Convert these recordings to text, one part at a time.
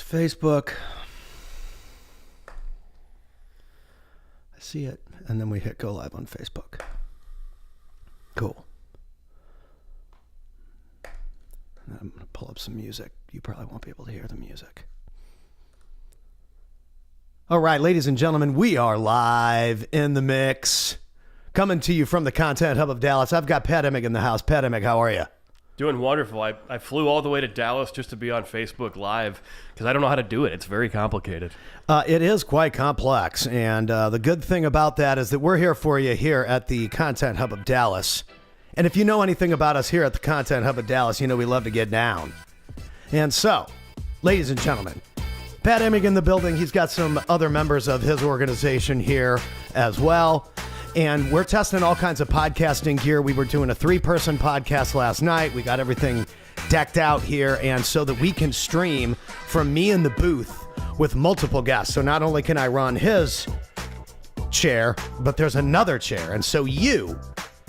Facebook. I see it. And then we hit go live on Facebook. Cool. And I'm going to pull up some music. You probably won't be able to hear the music. All right, ladies and gentlemen, we are live in the mix. Coming to you from the Content Hub of Dallas. I've got Pat Imig in the house. Pat Imig, how are you? Doing wonderful. I flew all the way to Dallas just to be on Facebook Live because I don't know how to do it. It's very complicated. It is quite complex, and the good thing about that is that we're here for you here at the Content Hub of Dallas. And if you know anything about us here at the Content Hub of Dallas, you know we love to get down. And so, ladies and gentlemen, Pat Imig in the building. He's got some other members of his organization here as well. And we're testing all kinds of podcasting gear. We were doing a 3-person podcast last night. We got everything decked out here. And so that we can stream from me in the booth with multiple guests. So not only can I run his chair, but there's another chair. And so you,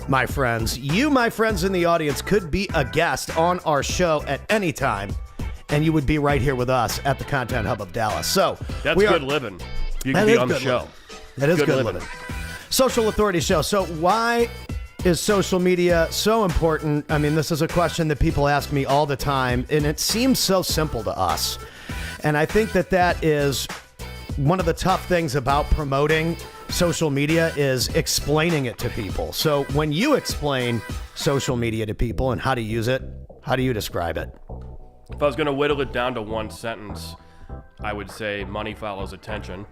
my friends in the audience could be a guest on our show at any time. And you would be right here with us at the Content Hub of Dallas. So that's good living. You can be on the show. That is good living. Social Authority Show. So why is social media so important? I mean, this is a question that people ask me all the time, and it seems so simple to us. And I think that that is one of the tough things about promoting social media is explaining it to people. So when you explain social media to people and how to use it, how do you describe it? If I was going to whittle it down to one sentence, I would say money follows attention.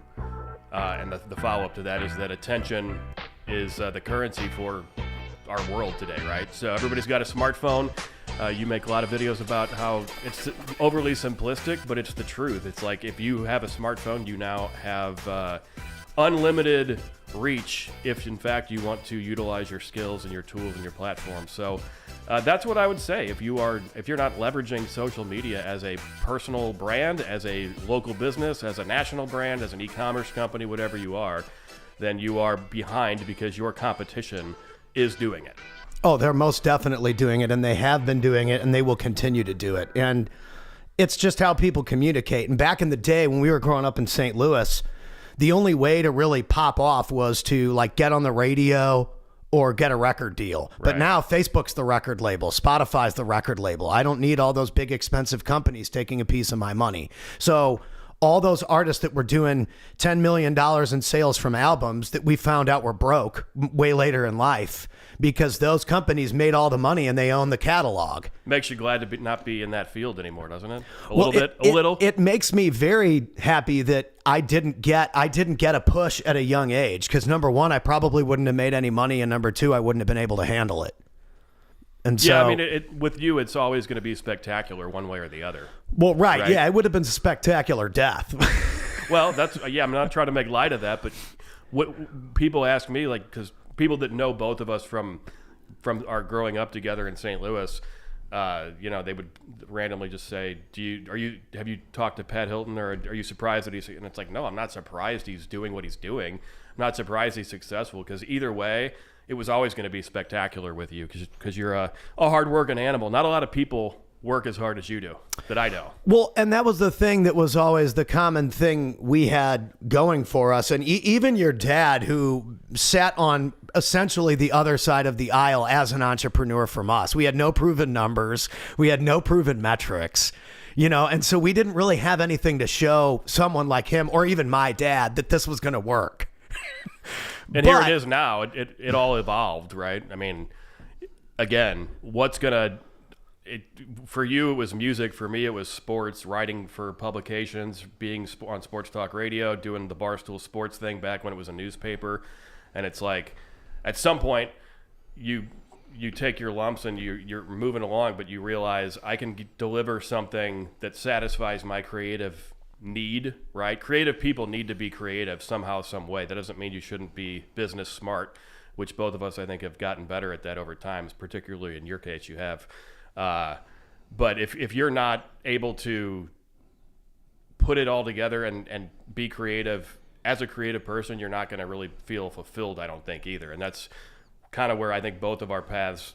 And the follow-up to that is that attention is the currency for our world today, right? So everybody's got a smartphone. You make a lot of videos about how it's overly simplistic, but it's the truth. It's like if you have a smartphone, you now have unlimited reach if, in fact, you want to utilize your skills and your tools and your platform. So that's what I would say. If you're not leveraging social media as a personal brand, as a local business, as a national brand, as an e-commerce company, whatever you are, then you are behind because your competition is doing it. Oh, they're most definitely doing it, and they have been doing it, and they will continue to do it. And it's just how people communicate. And back in the day when we were growing up in St. Louis, the only way to really pop off was to like get on the radio or get a record deal. Right. But now Facebook's the record label. Spotify's the record label. I don't need all those big expensive companies taking a piece of my money. So all those artists that were doing $10 million in sales from albums that we found out were broke way later in life because those companies made all the money and they own the catalog. Makes you glad to not be in that field anymore, doesn't it? A little. It makes me very happy that I didn't get a push at a young age because number one, I probably wouldn't have made any money, and number two, I wouldn't have been able to handle it. And so, yeah, I mean, with you, it's always going to be spectacular one way or the other. Well, right? Yeah, it would have been spectacular death. Well, I'm not trying to make light of that, but what people ask me, like, because people that know both of us from our growing up together in St. Louis, they would randomly just say, have you talked to Pat Hilton, or are you surprised that he's, and it's like, no, I'm not surprised he's doing what he's doing. I'm not surprised he's successful, because either way, it was always going to be spectacular with you because you're a hard-working animal. Not a lot of people work as hard as you do that I know. Well, and that was the thing that was always the common thing we had going for us. And even your dad, who sat on essentially the other side of the aisle as an entrepreneur from us. We had no proven numbers. We had no proven metrics. And so we didn't really have anything to show someone like him or even my dad that this was going to work. And here it is now. It all evolved, right? I mean, again, for you, it was music. For me, it was sports, writing for publications, being on Sports Talk Radio, doing the Barstool Sports thing back when it was a newspaper. And it's like, at some point, you take your lumps and you're moving along, but you realize I can deliver something that satisfies my creative need, right? Creative people need to be creative somehow, some way. That doesn't mean you shouldn't be business smart, which both of us, I think, have gotten better at that over time, particularly in your case you have. But if you're not able to put it all together and be creative as a creative person, you're not going to really feel fulfilled, I don't think, either. And that's kind of where I think both of our paths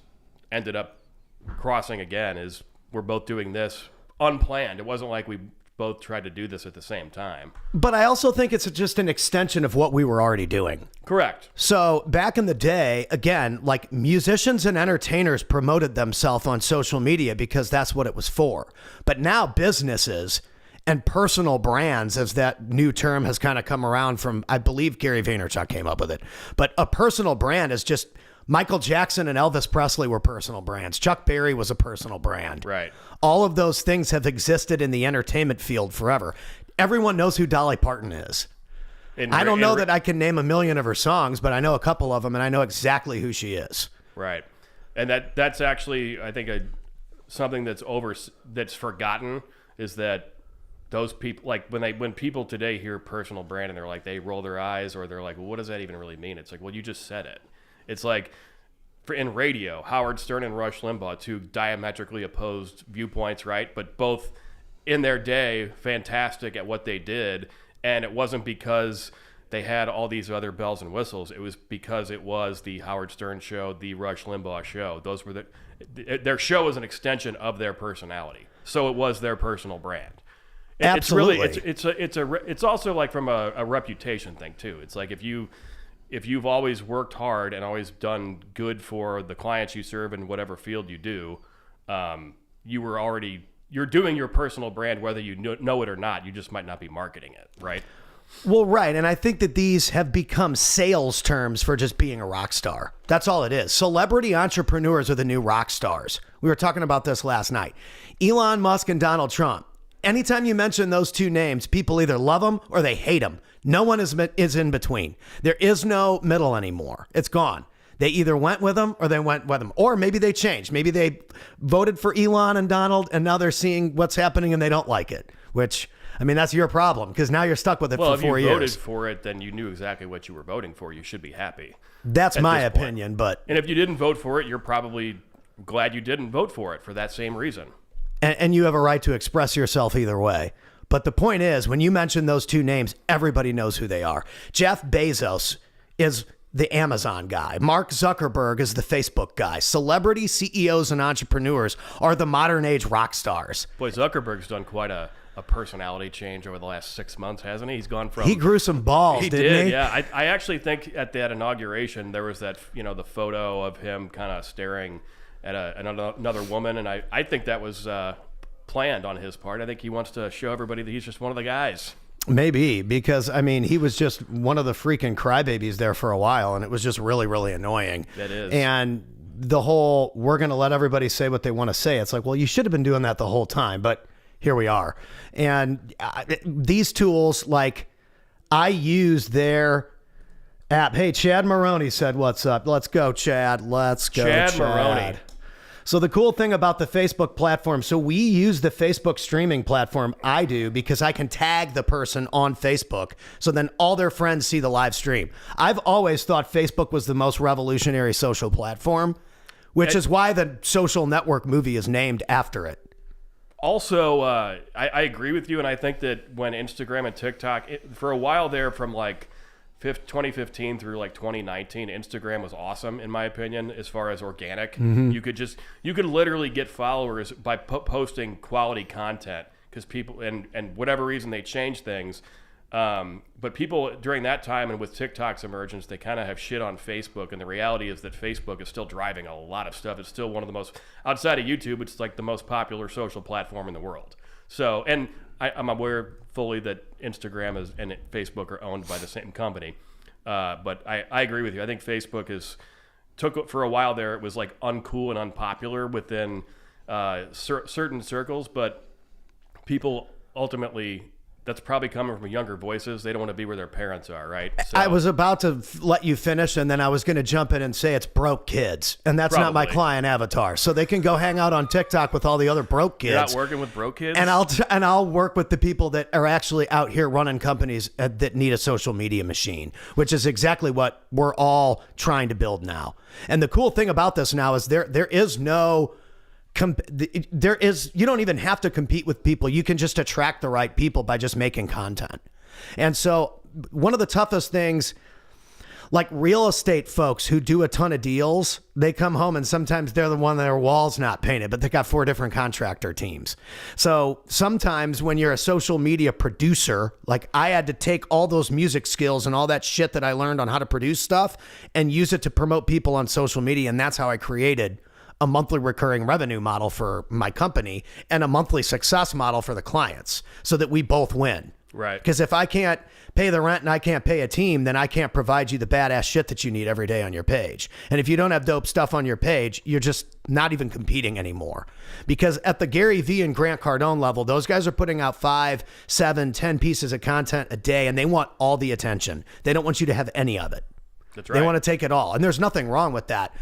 ended up crossing again, is we're both doing this unplanned. It wasn't like we both tried to do this at the same time. But I also think it's just an extension of what we were already doing. Correct. So back in the day, again, like musicians and entertainers promoted themselves on social media because that's what it was for. But now businesses and personal brands, as that new term has kind of come around from, I believe Gary Vaynerchuk came up with it. But a personal brand is just, Michael Jackson and Elvis Presley were personal brands. Chuck Berry was a personal brand. Right. All of those things have existed in the entertainment field forever. Everyone knows who Dolly Parton is. I don't know that I can name a million of her songs, but I know a couple of them, and I know exactly who she is. Right. And that's actually, I think, something that's forgotten is that those people, like when people today hear personal brand and they're like, they roll their eyes or they're like, well, what does that even really mean? It's like, well, you just said it. It's like in radio, Howard Stern and Rush Limbaugh, two diametrically opposed viewpoints, right? But both in their day, fantastic at what they did. And it wasn't because they had all these other bells and whistles. It was because it was the Howard Stern show, the Rush Limbaugh show. Those were their show was an extension of their personality. So it was their personal brand. Absolutely. It's also like from a reputation thing too. It's like if you've always worked hard and always done good for the clients you serve in whatever field you do, you're doing your personal brand whether you know it or not. You just might not be marketing it, right? Well, right. And I think that these have become sales terms for just being a rock star. That's all it is. Celebrity entrepreneurs are the new rock stars. We were talking about this last night. Elon Musk and Donald Trump. Anytime you mention those two names, people either love them or they hate them. No one is in between. There is no middle anymore. It's gone. They either went with them or they went with them. Or maybe they changed. Maybe they voted for Elon and Donald and now they're seeing what's happening and they don't like it. Which, I mean, that's your problem because now you're stuck with it for 4 years. Well, if you voted for it, then you knew exactly what you were voting for. You should be happy. That's my opinion. But and if you didn't vote for it, you're probably glad you didn't vote for it for that same reason. And you have a right to express yourself either way. But the point is, when you mention those two names, everybody knows who they are. Jeff Bezos is the Amazon guy. Mark Zuckerberg is the Facebook guy. Celebrity CEOs and entrepreneurs are the modern age rock stars. Boy, Zuckerberg's done quite a personality change over the last 6 months, hasn't he? He's gone from... He grew some balls, didn't he? Yeah. I actually think at that inauguration, there was that, the photo of him kind of staring at another woman, and I think that was planned on his part. I think he wants to show everybody that he's just one of the guys. Maybe, because, I mean, he was just one of the freaking crybabies there for a while, and it was just really, really annoying. That is. And the whole, we're going to let everybody say what they want to say. It's like, well, you should have been doing that the whole time, but here we are. And these tools, like, I use their app. Hey, Chad Maroney said, what's up? Let's go, Chad. Let's go, Chad. Maroney. So the cool thing about the Facebook platform, so we use the Facebook streaming platform, I do, because I can tag the person on Facebook. So then all their friends see the live stream. I've always thought Facebook was the most revolutionary social platform, which is why the Social Network movie is named after it. Also, I agree with you. And I think that when Instagram and TikTok, for a while there from like 2015 through like 2019, Instagram was awesome in my opinion as far as organic. Mm-hmm. You could literally get followers by posting quality content because people and whatever reason they change things. But people during that time and with TikTok's emergence, they kind of have shit on Facebook, and the reality is that Facebook is still driving a lot of stuff. It's still one of the most, outside of YouTube, it's like the most popular social platform in the world. So, and I'm aware fully that Instagram and Facebook are owned by the same company. But I agree with you. I think Facebook took for a while there, it was like uncool and unpopular within certain circles, but people ultimately, that's probably coming from younger voices. They don't want to be where their parents are, right? So, I was about to let you finish, and then I was going to jump in and say it's broke kids, and that's not my client avatar. So they can go hang out on TikTok with all the other broke kids. You're not working with broke kids? And I'll work with the people that are actually out here running companies that need a social media machine, which is exactly what we're all trying to build now. And the cool thing about this now is there is no... you don't even have to compete with people. You can just attract the right people by just making content. And so one of the toughest things, Like real estate folks who do a ton of deals, they come home and sometimes they're the one their wall's not painted, but they got 4 different contractor teams. So sometimes when you're a social media producer, like I had to take all those music skills and all that shit that I learned on how to produce stuff and use it to promote people on social media. And that's how I created a monthly recurring revenue model for my company and a monthly success model for the clients so that we both win. Right. Because if I can't pay the rent and I can't pay a team, then I can't provide you the badass shit that you need every day on your page. And if you don't have dope stuff on your page, you're just not even competing anymore. Because at the Gary Vee and Grant Cardone level, those guys are putting out 5, 7, 10 pieces of content a day, and they want all the attention. They don't want you to have any of it. That's right. They want to take it all. And there's nothing wrong with that.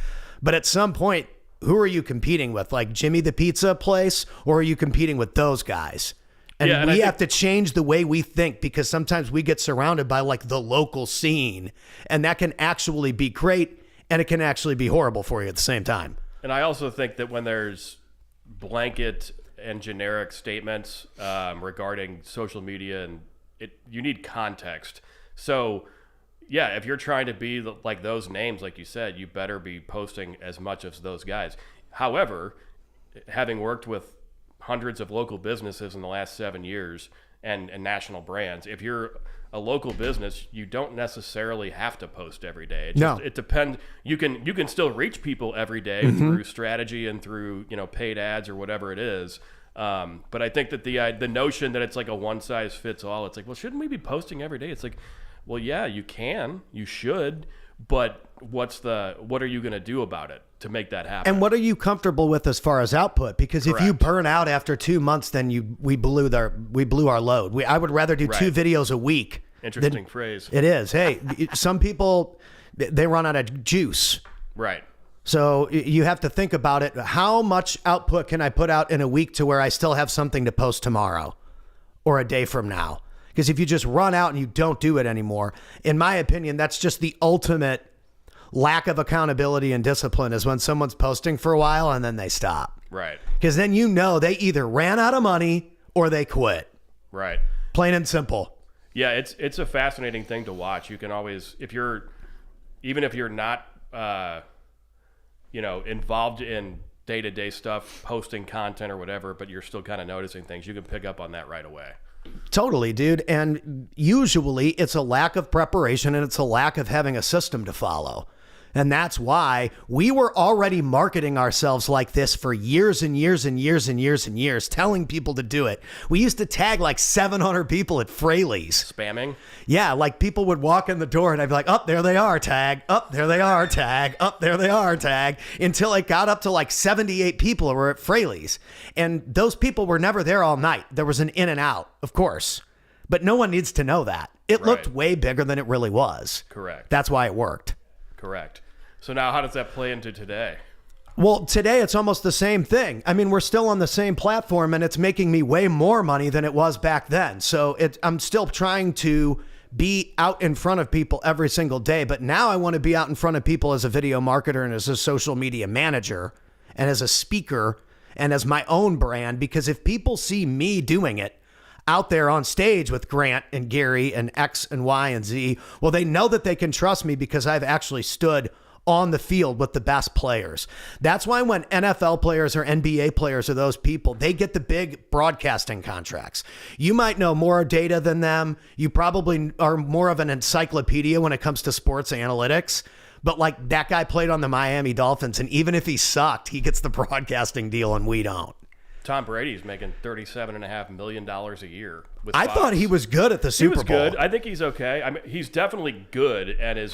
But at some point, who are you competing with? Like Jimmy the Pizza Place? Or are you competing with those guys? And we have to change the way we think, because sometimes we get surrounded by like the local scene, and that can actually be great and it can actually be horrible for you at the same time. And I also think that when there's blanket and generic statements regarding social media, and you need context. So yeah, if you're trying to be like those names, like you said, you better be posting as much as those guys. However, having worked with hundreds of local businesses in the last 7 years and national brands, if you're a local business, you don't necessarily have to post every day. It depends. You can still reach people every day through strategy and through paid ads or whatever it is. But I think that the notion that it's like a one size fits all, it's like, well, shouldn't we be posting every day? It's like, well, yeah, you should, but what are you going to do about it to make that happen? And what are you comfortable with as far as output? Because if you burn out after 2 months, then we blew our load. I would rather do 2 videos a week. Interesting phrase. It is. Hey, some people, they run out of juice. Right. So you have to think about it. How much output can I put out in a week to where I still have something to post tomorrow or a day from now? Because if you just run out and you don't do it anymore, in my opinion, that's just the ultimate lack of accountability and discipline, is when someone's posting for a while and then they stop. Right. Because then they either ran out of money or they quit. Right. Plain and simple. Yeah, it's a fascinating thing to watch. You can always, even if you're not, involved in day-to-day stuff, posting content or whatever, but you're still kind of noticing things, you can pick up on that right away. Totally, dude. And usually it's a lack of preparation and it's a lack of having a system to follow. And that's why we were already marketing ourselves like this for years and years and years and years and years, telling people to do it. We used to tag like 700 people at Fraley's. Spamming? Yeah, like people would walk in the door and I'd be like, oh, there they are, tag. Oh, there they are, tag. Oh, there they are, tag. Until it got up to like 78 people who were at Fraley's. And those people were never there all night. There was an in and out, of course. But no one needs to know that. It looked way bigger than it really was. Correct. That's why it worked. Correct. So now how does that play into today? Well, today it's almost the same thing. I mean, we're still on the same platform and it's making me way more money than it was back then. So I'm still trying to be out in front of people every single day. But now I want to be out in front of people as a video marketer and as a social media manager and as a speaker and as my own brand. Because if people see me doing it out there on stage with Grant and Gary and X and Y and Z, well, they know that they can trust me because I've actually stood on the field with the best players. That's why when NFL players or NBA players or those people, they get the big broadcasting contracts. You might know more data than them. You probably are more of an encyclopedia when it comes to sports analytics. But like that guy played on the Miami Dolphins, and even if he sucked, he gets the broadcasting deal and we don't. Tom Brady's making $37.5 million a year with I Fox. Thought he was good at the Super Bowl. He was good. I think he's okay. I mean, he's definitely good and he's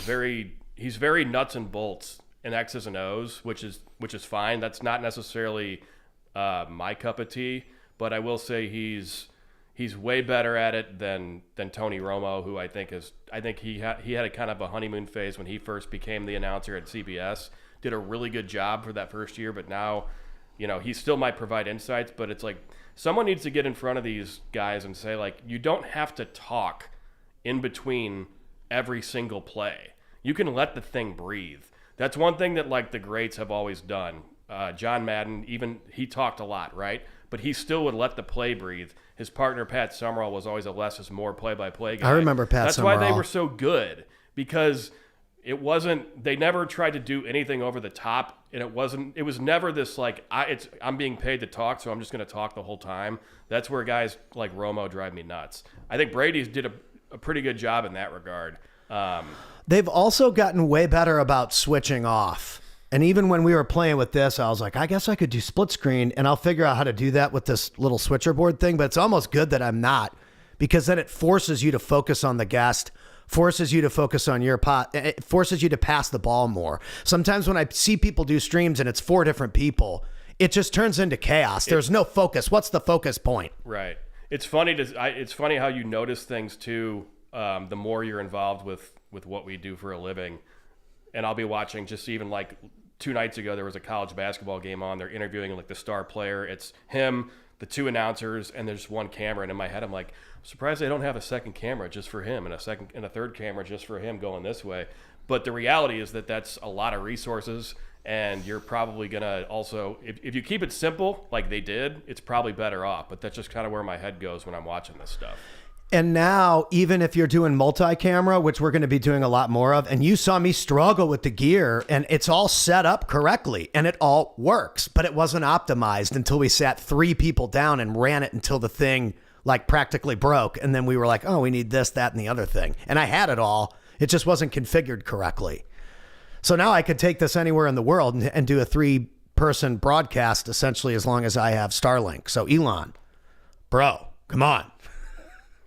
very nuts and bolts in X's and O's, which is fine. That's not necessarily my cup of tea, but I will say he's way better at it than Tony Romo, who I think he had a kind of a honeymoon phase when he first became the announcer at CBS. Did a really good job for that first year, but now, he still might provide insights, but it's like someone needs to get in front of these guys and say, like, you don't have to talk in between every single play. You can let the thing breathe. That's one thing that like the greats have always done. John Madden, even he talked a lot, right? But he still would let the play breathe. His partner, Pat Summerall, was always a less is more play-by-play guy. I remember Pat That's Summerall. why they were so good, because it wasn't, they never tried to do anything over the top, and it was never this like, I'm being paid to talk, so I'm just going to talk the whole time. That's where guys like Romo drive me nuts. I think Brady's did a pretty good job in that regard. They've also gotten way better about switching off. And even when we were playing with this, I was like, I guess I could do split screen, and I'll figure out how to do that with this little switcher board thing. But it's almost good that I'm not, because then it forces you to focus on the guest, forces you to focus on your pot. It forces you to pass the ball more. Sometimes when I see people do streams and it's 4 different people, it just turns into chaos. There's no focus. What's the focus point? Right. It's funny it's funny how you notice things too. The more you're involved with what we do for a living. And I'll be watching, just even like 2 nights ago, there was a college basketball game on. They're interviewing like the star player. It's him, the 2 announcers, and there's 1 camera. And in my head, I'm like, I'm surprised they don't have a second camera just for him and a third camera just for him going this way. But the reality is that that's a lot of resources, and you're probably gonna also, if you keep it simple like they did, it's probably better off. But that's just kind of where my head goes when I'm watching this stuff. And now, even if you're doing multi-camera, which we're going to be doing a lot more of, and you saw me struggle with the gear, and it's all set up correctly, and it all works, but it wasn't optimized until we sat 3 people down and ran it until the thing like practically broke. And then we were like, oh, we need this, that, and the other thing. And I had it all. It just wasn't configured correctly. So now I could take this anywhere in the world and do a 3-person broadcast, essentially, as long as I have Starlink. So Elon, bro, come on.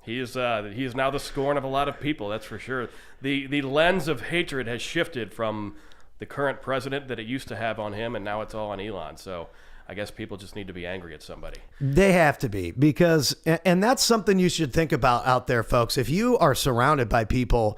He is now the scorn of a lot of people, that's for sure. The lens of hatred has shifted from the current president that it used to have on him, and now it's all on Elon. So I guess people just need to be angry at somebody. They have to be, because, and that's something you should think about out there, folks. If you are surrounded by people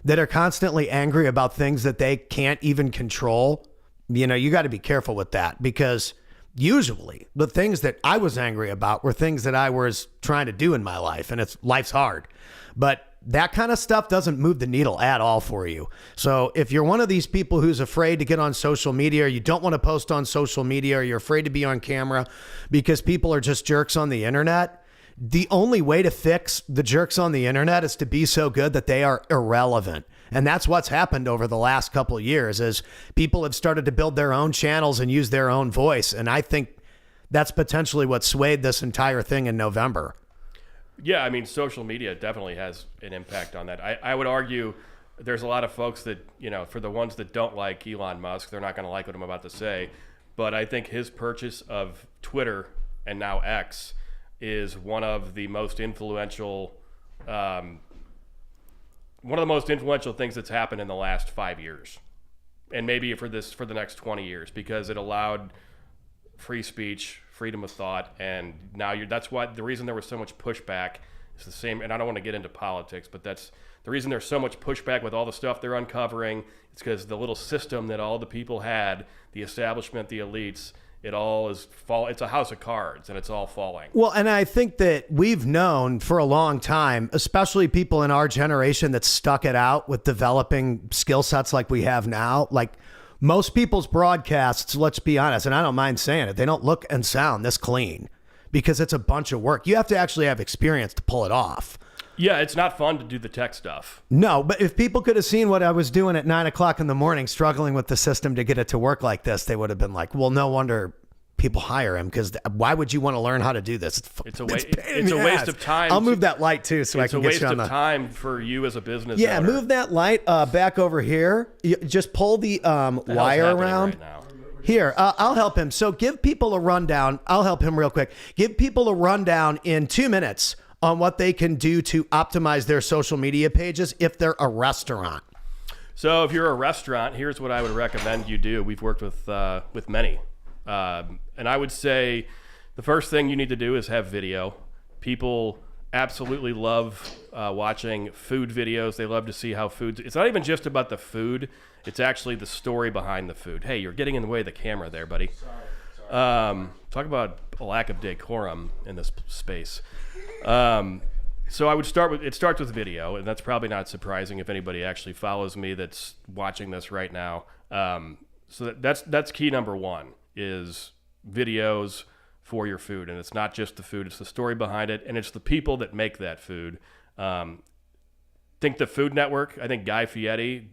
that are constantly angry about things that they can't even control, you got to be careful with that, because usually the things that I was angry about were things that I was trying to do in my life, and life's hard. But that kind of stuff doesn't move the needle at all for you. So if you're one of these people who's afraid to get on social media, or you don't want to post on social media, or you're afraid to be on camera because people are just jerks on the internet, the only way to fix the jerks on the internet is to be so good that they are irrelevant. And that's what's happened over the last couple of years, is people have started to build their own channels and use their own voice. And I think that's potentially what swayed this entire thing in November. Yeah, I mean, social media definitely has an impact on that. I would argue there's a lot of folks that, for the ones that don't like Elon Musk, they're not going to like what I'm about to say. But I think his purchase of Twitter, and now X, is one of the most influential things that's happened in the last 5 years, and maybe for the next 20 years, because it allowed free speech, freedom of thought, and now that's why the reason there was so much pushback is the same. And I don't want to get into politics, but that's the reason there's so much pushback with all the stuff they're uncovering. It's because the little system that all the people had, the establishment, the elites, it's a house of cards, and it's all falling. Well, and I think that we've known for a long time, especially people in our generation that stuck it out with developing skill sets like we have now. Like most people's broadcasts, let's be honest, and I don't mind saying it, they don't look and sound this clean because it's a bunch of work. You have to actually have experience to pull it off. Yeah, it's not fun to do the tech stuff. No, but if people could have seen what I was doing at 9 o'clock in the morning, struggling with the system to get it to work like this, they would have been like, well, no wonder people hire him, because why would you want to learn how to do this? It's a waste of time. I'll move that light too, so I can get you on It's a waste of time for you as a business owner. owner. Move that light back over here. Just pull the wire around. Right now? Here, I'll help him. So give people a rundown. I'll help him real quick. Give people a rundown in 2 minutes on what they can do to optimize their social media pages if they're a restaurant. So if you're a restaurant, here's what I would recommend you do. We've worked with many. And I would say the first thing you need to do is have video. People absolutely love watching food videos. They love to see how it's not even just about the food. It's actually the story behind the food. Hey, you're getting in the way of the camera there, buddy. Sorry. Talk about a lack of decorum in this space. So I would it starts with video, and that's probably not surprising if anybody actually follows me that's watching this right now. So that's key number 1 is videos for your food. And it's not just the food, it's the story behind it, and it's the people that make that food. think the Food Network, I think Guy Fieri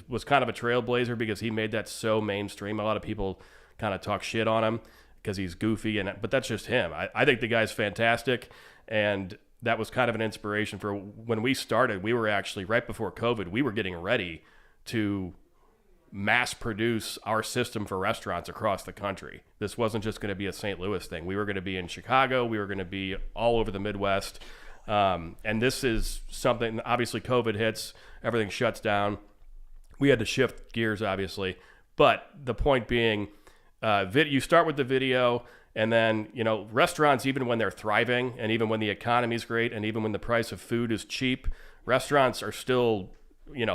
was kind of a trailblazer because he made that so mainstream. A lot of people kind of talk shit on him because he's goofy, but that's just him. I think the guy's fantastic, and that was kind of an inspiration for when we started. We were actually, right before COVID, we were getting ready to mass produce our system for restaurants across the country. This wasn't just going to be a St. Louis thing. We were going to be in Chicago. We were going to be all over the Midwest. And this is something, obviously COVID hits, everything shuts down. We had to shift gears, obviously. But the point being, you start with the video, and then, restaurants, even when they're thriving, and even when the economy's great, and even when the price of food is cheap, restaurants are still,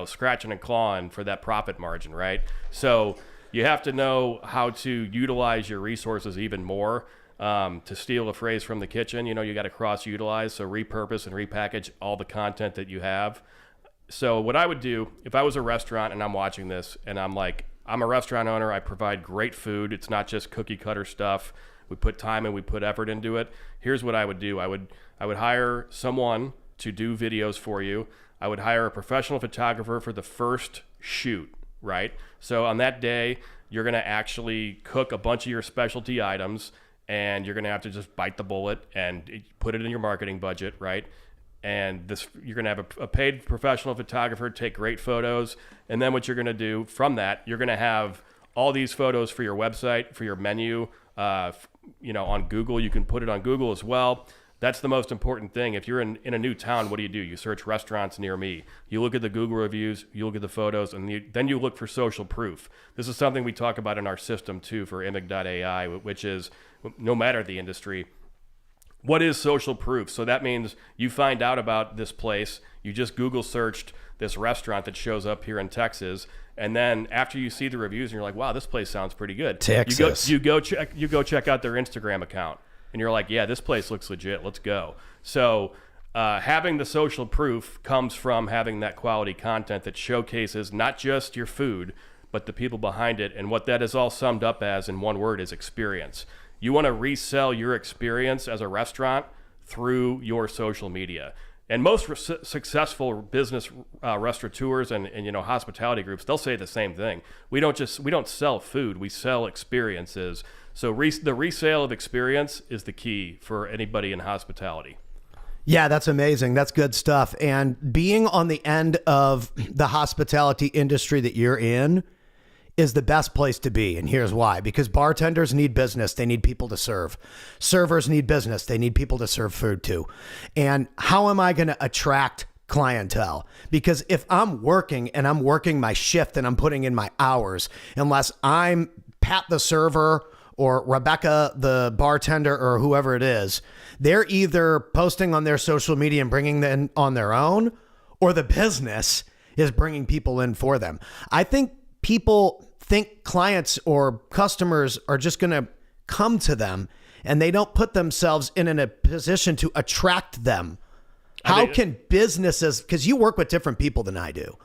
scratching and clawing for that profit margin, right? So you have to know how to utilize your resources even more. To steal a phrase from the kitchen, you got to cross-utilize, so repurpose and repackage all the content that you have. So what I would do if I was a restaurant and I'm watching this and I'm like, I'm a restaurant owner, I provide great food. It's not just cookie cutter stuff. We put time and we put effort into it. Here's what I would do. I would hire someone to do videos for you. I would hire a professional photographer for the first shoot, right? So on that day, you're going to actually cook a bunch of your specialty items, and you're going to have to just bite the bullet and put it in your marketing budget, right? And you're going to have a paid professional photographer take great photos. And then what you're going to do from that, you're going to have all these photos for your website, for your menu, on Google. You can put it on Google as well. That's the most important thing. If you're in a new town, what do? You search restaurants near me. You look at the Google reviews, you look at the photos, and then you look for social proof. This is something we talk about in our system too for Imig.ai, which is, no matter the industry, what is social proof? So that means you find out about this place, you just Google searched this restaurant that shows up here in Texas, and then after you see the reviews and you're like, wow, this place sounds pretty good. Texas. You go check out their Instagram account. And you're like, yeah, this place looks legit. Let's go. So having the social proof comes from having that quality content that showcases not just your food, but the people behind it. And what that is all summed up as in one word is experience. You want to resell your experience as a restaurant through your social media. And most successful business restaurateurs and hospitality groups, they'll say the same thing. We don't sell food, we sell experiences. So the resale of experience is the key for anybody in hospitality. Yeah, that's amazing. That's good stuff. And being on the end of the hospitality industry that you're in is the best place to be. And here's why. Because bartenders need business. They need people to serve. Servers need business. They need people to serve food too. And how am I going to attract clientele? Because if I'm working and I'm working my shift and I'm putting in my hours, unless I'm Pat the server or Rebecca the bartender or whoever it is, they're either posting on their social media and bringing them on their own, or the business is bringing people in for them. I think people think clients or customers are just going to come to them, and they don't put themselves in a position to attract them. How can businesses, because you work with different people than I do.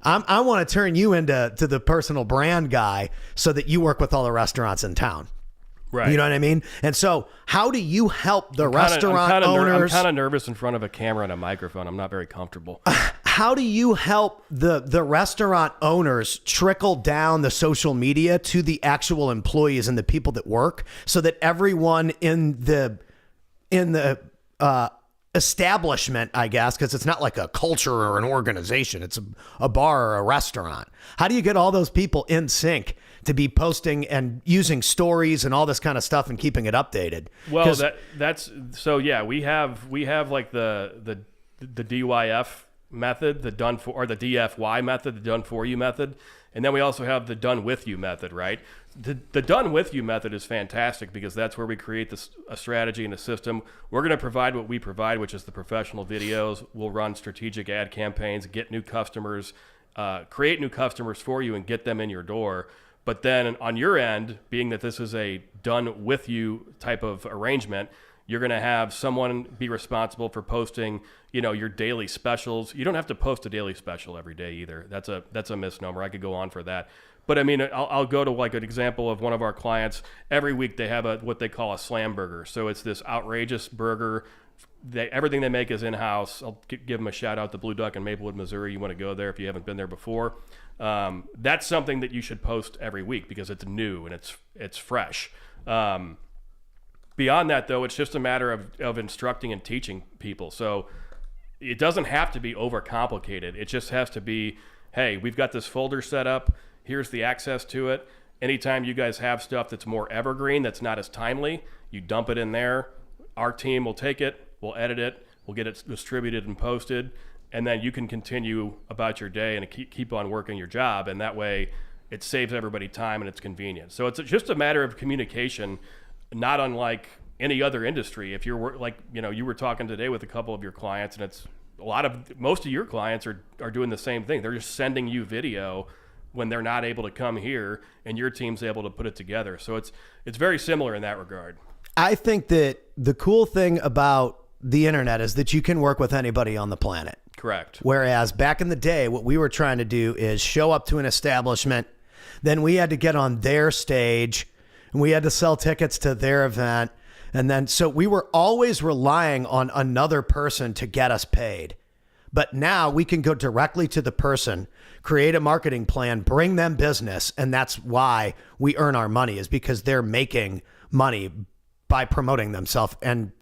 I want to turn you into the personal brand guy so that you work with all the restaurants in town. Right. You know what I mean? And so how do you help the restaurant owners? I'm kind of nervous in front of a camera and a microphone. I'm not very comfortable. How do you help the restaurant owners trickle down the social media to the actual employees and the people that work, so that everyone in the establishment, I guess, because it's not like a culture or an organization, it's a bar or a restaurant. How do you get all those people in sync to be posting and using stories and all this kind of stuff and keeping it updated? Well, that's so yeah, we have like the DYF method, the done for, or the DFY method, the done for you method. And then we also have the done with you method, right? The done with you method is fantastic because that's where we create a strategy and a system. We're going to provide what we provide, which is the professional videos. We'll run strategic ad campaigns, get new customers, create new customers for you and get them in your door. But then on your end, being that this is a done with you type of arrangement, you're going to have someone be responsible for posting, your daily specials. You don't have to post a daily special every day either. That's a misnomer. I could go on for that. But I mean, I'll go to like an example of one of our clients. Every week they have what they call a slam burger. So it's this outrageous burger. Everything they make is in-house. I'll give them a shout out to Blue Duck in Maplewood, Missouri. You want to go there if you haven't been there before. That's something that you should post every week because it's new and it's fresh. Beyond that, though, it's just a matter of instructing and teaching people. So it doesn't have to be overcomplicated. It just has to be, hey, we've got this folder set up. Here's the access to it. Anytime you guys have stuff that's more evergreen, that's not as timely, you dump it in there. Our team will take it, we'll edit it, we'll get it distributed and posted, and then you can continue about your day and keep on working your job. And that way it saves everybody time and it's convenient. So it's just a matter of communication, not unlike any other industry. If you're like, you were talking today with a couple of your clients, and it's most of your clients are doing the same thing. They're just sending you video when they're not able to come here, and your team's able to put it together. So it's very similar in that regard. I think that the cool thing about the internet is that you can work with anybody on the planet. Correct. Whereas back in the day, what we were trying to do is show up to an establishment, then we had to get on their stage, and we had to sell tickets to their event. And then, so we were always relying on another person to get us paid. But now we can go directly to the person, create a marketing plan, bring them business. And that's why we earn our money, is because they're making money by promoting themselves and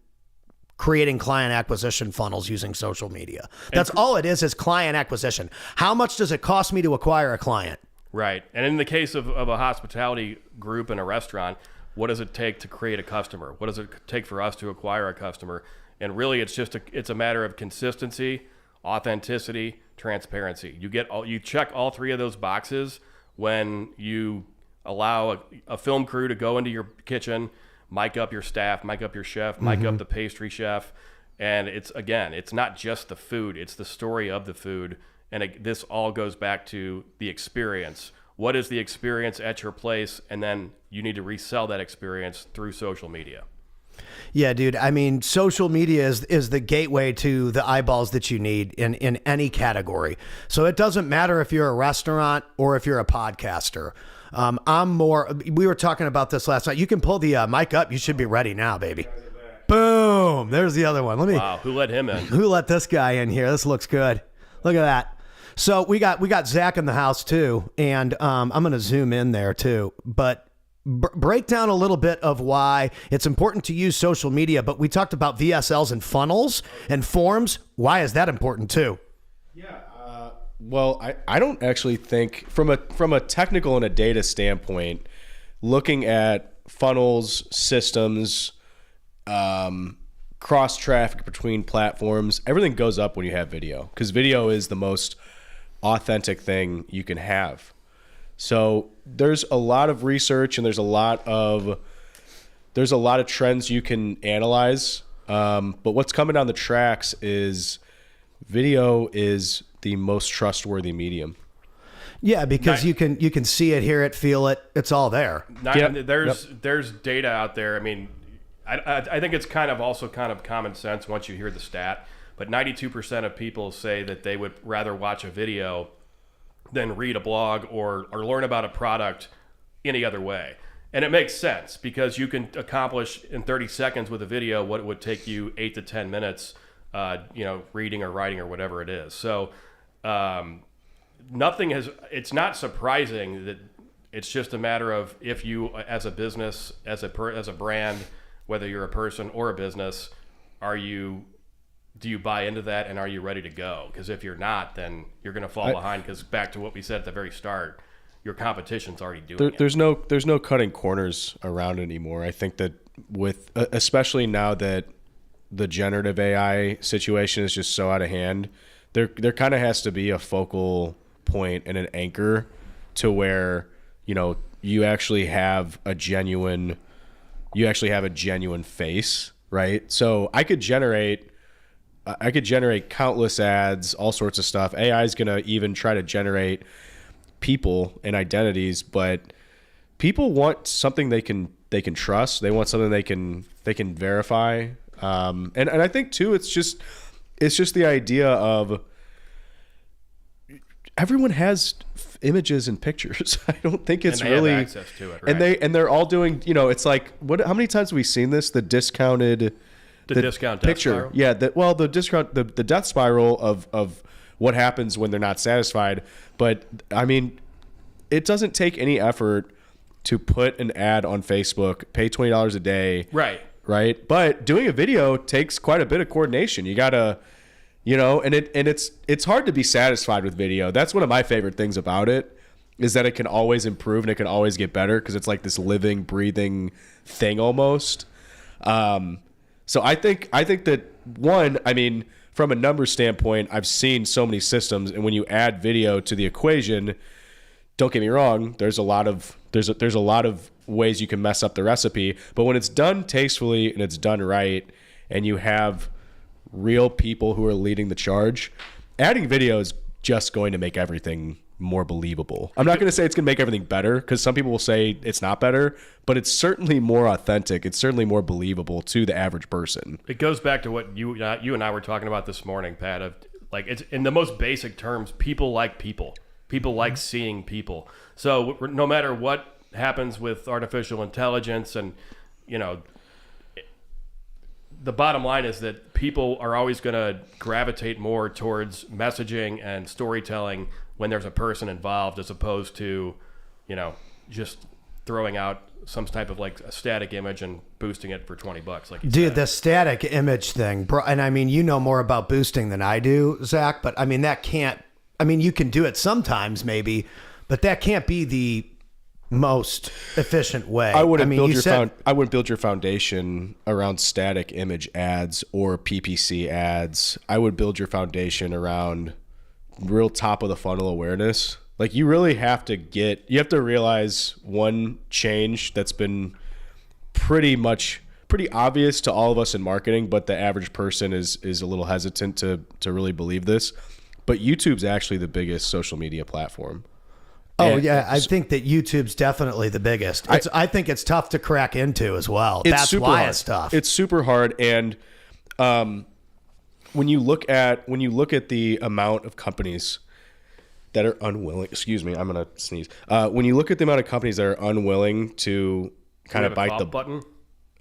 creating client acquisition funnels using social media. That's all it is client acquisition. How much does it cost me to acquire a client? Right. And in the case of a hospitality group in a restaurant, what does it take to create a customer? What does it take for us to acquire a customer? And really, it's a matter of consistency, authenticity, transparency. You check all three of those boxes when you allow a film crew to go into your kitchen, mic up your staff, mic up your chef, mic up the pastry chef. And it's not just the food, it's the story of the food. And this all goes back to the experience. What is the experience at your place? And then you need to resell that experience through social media. Yeah, dude. I mean, social media is the gateway to the eyeballs that you need in any category. So it doesn't matter if you're a restaurant or if you're a podcaster. We were talking about this last night. You can pull the mic up. You should be ready now, baby. Boom. There's the other one. Wow. Who let him in? Who let this guy in here? This looks good. Look at that. So we got Zach in the house too. And I'm going to zoom in there too. But break down a little bit of why it's important to use social media, but we talked about VSLs and funnels and forms. Why is that important too? Yeah. Well, I don't actually think from a technical and a data standpoint, looking at funnels, systems, cross traffic between platforms, everything goes up when you have video, because video is the most authentic thing you can have. So there's a lot of research and there's a lot of trends you can analyze. But what's coming down the tracks is video is the most trustworthy medium. Yeah, because you can see it, hear it, feel it. It's all there. There's data out there. I mean, I think it's kind of common sense once you hear the stat, but 92% of people say that they would rather watch a video than read a blog or learn about a product any other way. And it makes sense because you can accomplish in 30 seconds with a video what it would take you 8 to 10 minutes, reading or writing or whatever it is. So it's not surprising that it's just a matter of if you, as a business, as a brand, whether you're a person or a business, do you buy into that and are you ready to go? Because if you're not, then you're going to fall behind, because back to what we said at the very start, your competition's already doing it. There's no cutting corners around anymore. I think that especially now that the generative AI situation is just so out of hand, there kind of has to be a focal point and an anchor to where, you actually have a genuine face, right? So I could generate countless ads, all sorts of stuff. AI is going to even try to generate people and identities, but people want something they can trust. They want something they can verify. And I think too, it's just the idea of everyone has images and pictures. I don't think it's And they really have access to it, right? and they're all doing, it's like how many times have we seen this? The discounted the discount death picture. spiral? Yeah, the discount the death spiral of what happens when they're not satisfied. But I mean, it doesn't take any effort to put an ad on Facebook, pay $20 a day. Right. But doing a video takes quite a bit of coordination. You gotta, and it's hard to be satisfied with video. That's one of my favorite things about it, is that it can always improve and it can always get better, because it's like this living, breathing thing almost. So I think that from a number standpoint, I've seen so many systems, and when you add video to the equation, don't get me wrong, there's a lot of ways you can mess up the recipe, but when it's done tastefully and it's done right, and you have real people who are leading the charge, adding video is just going to make everything more believable. I'm not going to say it's going to make everything better, because some people will say it's not better, but it's certainly more authentic. It's certainly more believable to the average person. It goes back to what you and I were talking about this morning, Pat, of like, it's in the most basic terms, people like people. People like seeing people. So no matter what happens with artificial intelligence, and the bottom line is that people are always going to gravitate more towards messaging and storytelling when there's a person involved, as opposed to just throwing out some type of like a static image and boosting it for $20, like you said. The static image thing, bro, and I mean, you know more about boosting than I do, Zach, but I mean, you can do it sometimes maybe, but that can't be the most efficient way. I wouldn't build your foundation around static image ads or PPC ads. I would build your foundation around real top of the funnel awareness. Like, you really have to realize one change that's been pretty obvious to all of us in marketing, but the average person is a little hesitant to really believe this. But YouTube's actually the biggest social media platform. Oh, yeah. I think that YouTube's definitely the biggest. I think it's tough to crack into as well. That's why hard. it's tough. It's super hard. And when you look at the amount of companies that are unwilling, excuse me, I'm going to sneeze. When you look at the amount of companies that are unwilling to kind of bite the button.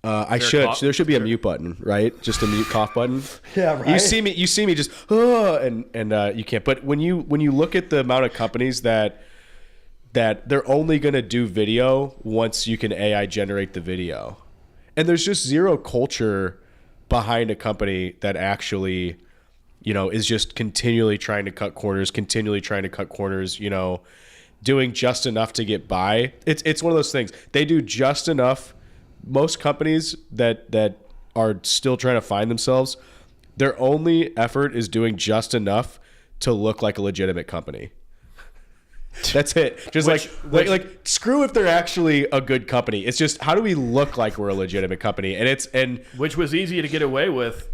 There should be a mute button, right? Just a mute cough button. Yeah, right. You see me just and you can't. But when you look at the amount of companies that they're only going to do video once you can AI generate the video, and there's just zero culture behind a company that actually, is just continually trying to cut corners, doing just enough to get by. It's one of those things. They do just enough. Most companies that are still trying to find themselves, their only effort is doing just enough to look like a legitimate company. That's it. Just like screw if they're actually a good company. It's just, how do we look like we're a legitimate company? And which was easy to get away with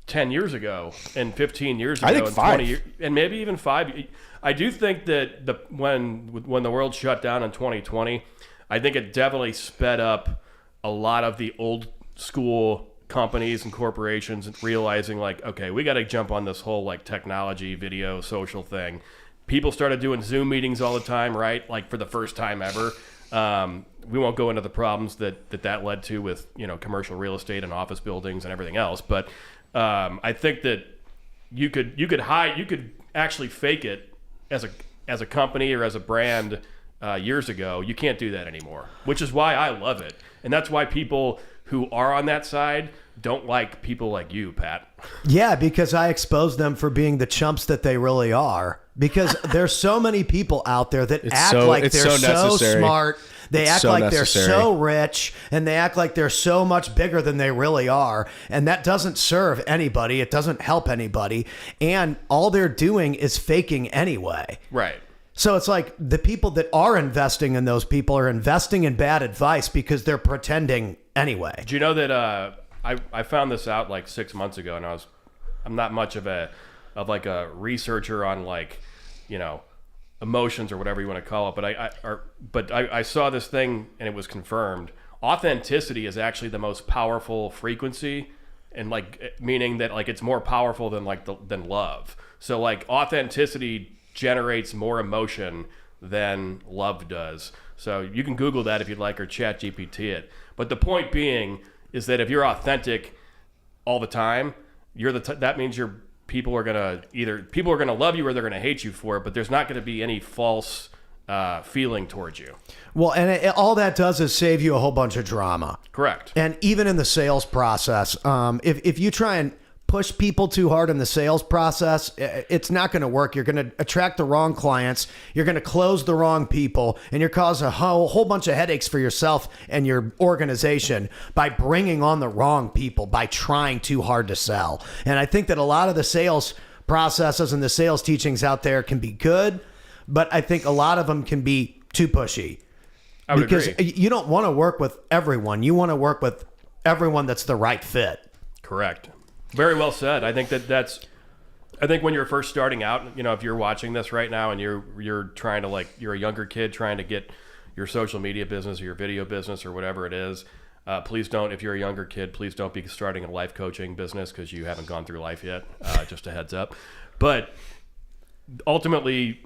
10 years ago and 15 years ago. I think and 5 20 years, and maybe even 5. I do think that when the world shut down in 2020, I think it definitely sped up a lot of the old school companies and corporations and realizing like, okay, we got to jump on this whole like technology, video, social thing. People started doing Zoom meetings all the time, right? Like for the first time ever. We won't go into the problems that led to with, commercial real estate and office buildings and everything else. But I think that you could actually fake it as a company or as a brand years ago. You can't do that anymore, which is why I love it. And that's why people who are on that side don't like people like you, Pat. Yeah, because I expose them for being the chumps that they really are. Because there's so many people out there that act like they're so smart. They act like they're so rich, and they act like they're so much bigger than they really are. And that doesn't serve anybody. It doesn't help anybody. And all they're doing is faking anyway. Right. So it's like the people that are investing in those people are investing in bad advice because they're pretending anyway. Do you know that I found this out like 6 months ago, and I'm not much of a researcher on like, emotions or whatever you want to call it, but I saw this thing and it was confirmed. Authenticity is actually the most powerful frequency, and like meaning that like it's more powerful than than love. So like authenticity generates more emotion than love does. So you can Google that if you'd like, or chat GPT it. But the point being is that if you're authentic all the time, that means people are gonna love you or they're gonna hate you for it, but there's not gonna be any false feeling towards you. Well, and all that does is save you a whole bunch of drama. Correct. And even in the sales process, if you try and push people too hard in the sales process, it's not going to work. You're going to attract the wrong clients. You're going to close the wrong people, and you're causing a whole bunch of headaches for yourself and your organization by bringing on the wrong people, by trying too hard to sell. And I think that a lot of the sales processes and the sales teachings out there can be good, but I think a lot of them can be too pushy. I would because agree. You don't want to work with everyone. You want to work with everyone that's the right fit. Correct. Very well said. I think I think when you're first starting out, if you're watching this right now and you're trying to you're a younger kid trying to get your social media business or your video business or whatever it is, please don't, if you're a younger kid, please don't be starting a life coaching business because you haven't gone through life yet. Just a heads up. But ultimately,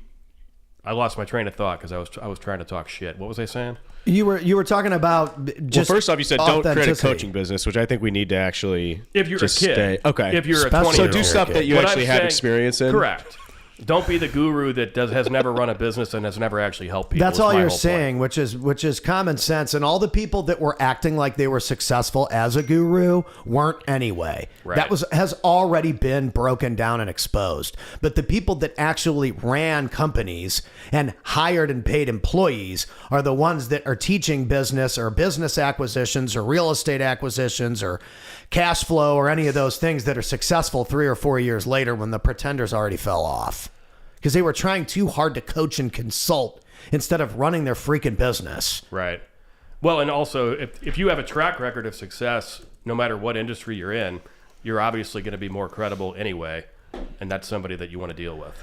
I lost my train of thought because I was trying to talk shit. What was I saying? You were talking about just first off, you said don't create a authenticity. coaching business, which I think we need to actually If you're just a kid. stay. Okay. If you're a Especially 20 so year do old stuff kid. that you What actually I'm have saying- experience in. Correct. Don't be the guru that has never run a business and has never actually helped people. That's is all my you're whole saying, which is common sense. And all the people that were acting like they were successful as a guru weren't anyway. Right. That has already been broken down and exposed. But the people that actually ran companies and hired and paid employees are the ones that are teaching business or business acquisitions or real estate acquisitions or cash flow or any of those things that are successful 3 or 4 years later when the pretenders already fell off. Because they were trying too hard to coach and consult instead of running their freaking business. Right. Well, and also, if you have a track record of success, no matter what industry you're in, you're obviously going to be more credible anyway, and that's somebody that you want to deal with.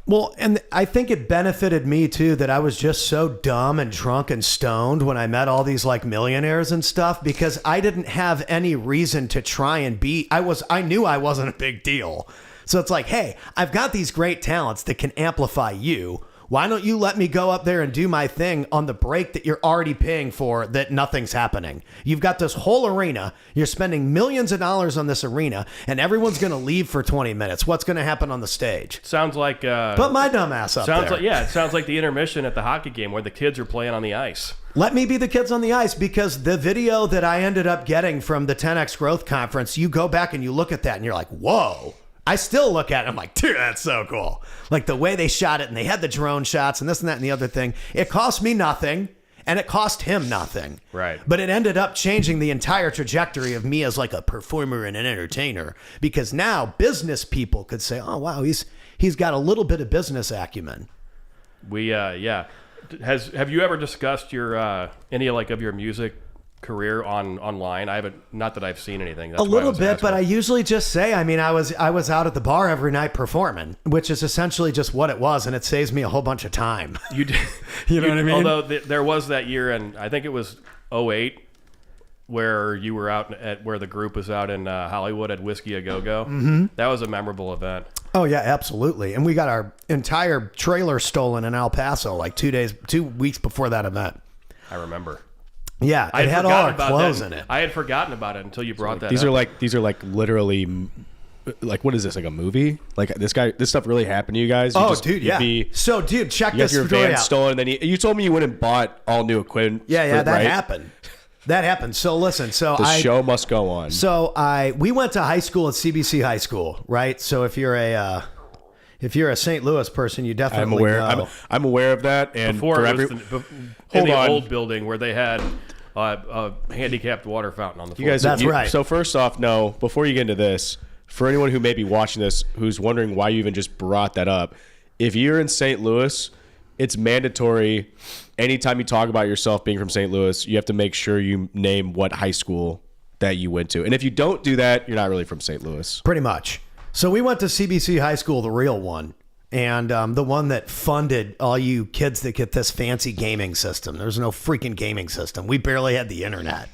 Well, and I think it benefited me too that I was just so dumb and drunk and stoned when I met all these millionaires and stuff, because I didn't have any reason to try and be. I knew I wasn't a big deal. So it's like, hey, I've got these great talents that can amplify you. Why don't you let me go up there and do my thing on the break that you're already paying for that nothing's happening? You've got this whole arena. You're spending millions of dollars on this arena, and everyone's going to leave for 20 minutes. What's going to happen on the stage? Sounds like... Put my dumb ass up there. It sounds like the intermission at the hockey game where the kids are playing on the ice. Let me be the kids on the ice, because the video that I ended up getting from the 10X Growth Conference, you go back and you look at that and you're like, whoa. I still look at it. I'm like, dude, that's so cool. Like the way they shot it, and they had the drone shots and this and that and the other thing. It cost me nothing, and it cost him nothing. Right. But it ended up changing the entire trajectory of me as like a performer and an entertainer, because now business people could say, oh, wow, he's got a little bit of business acumen. Yeah. Have you ever discussed your any of your music career online? I haven't, not that I've seen anything. That's A why I little was bit, asking. but I usually just say, I was out at the bar every night performing, which is essentially just what it was, and it saves me a whole bunch of time. You did, You know what I mean? Although there was that year, and I think it was 2008, where you were out at where the group was out in Hollywood at Whiskey A Go Go. Mm-hmm. That was a memorable event. Oh yeah, absolutely. And we got our entire trailer stolen in El Paso 2 weeks before that event. I remember. Yeah, I it had all our clothes in it. I had forgotten about it until you brought that These up. are like literally, like, what is this, like a movie? Like this stuff really happened to you guys? Dude, yeah. So, dude, check You this got your story van out. stolen, and then you told me you went and bought all new equipment. Yeah, that right? happened. That happened. So listen, The show must go on. So we went to high school at CBC High School, right? So if you're a St. Louis person, you definitely I'm aware. know. I'm aware of that. And Before for it was every, in the on. old building where they had a handicapped water fountain on the floor. you guys, That's right. So first off, no. Before you get into this, for anyone who may be watching this, who's wondering why you even just brought that up, if you're in St. Louis, it's mandatory. Anytime you talk about yourself being from St. Louis, you have to make sure you name what high school that you went to. And if you don't do that, you're not really from St. Louis. Pretty much. So we went to CBC High School, the real one, and the one that funded all you kids that get this fancy gaming system. There's no freaking gaming system. We barely had the internet.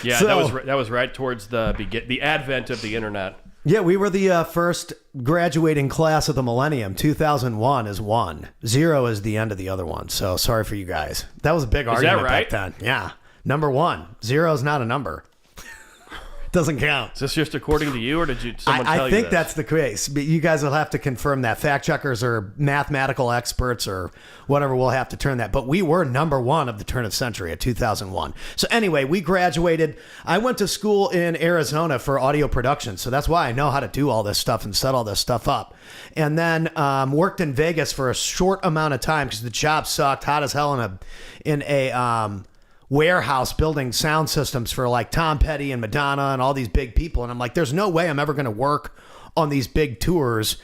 Yeah, So- that was right towards the advent of the internet. Yeah, we were the first graduating class of the millennium. 2001 is 1. 0 is the end of the other one. So sorry for you guys. That was a big argument right? back then. Yeah. Number 1. 0 is not a number. Doesn't count. Is this just according to you, or did someone tell you I think this? that's the case. But you guys will have to confirm that. Fact checkers or mathematical experts or whatever will have to turn that. But we were number 1 of the turn of century at 2001. So anyway, we graduated. I went to school in Arizona for audio production. So that's why I know how to do all this stuff and set all this stuff up. And then worked in Vegas for a short amount of time because the job sucked, hot as hell in a warehouse building sound systems for like Tom Petty and Madonna and all these big people. And I'm like, there's no way I'm ever going to work on these big tours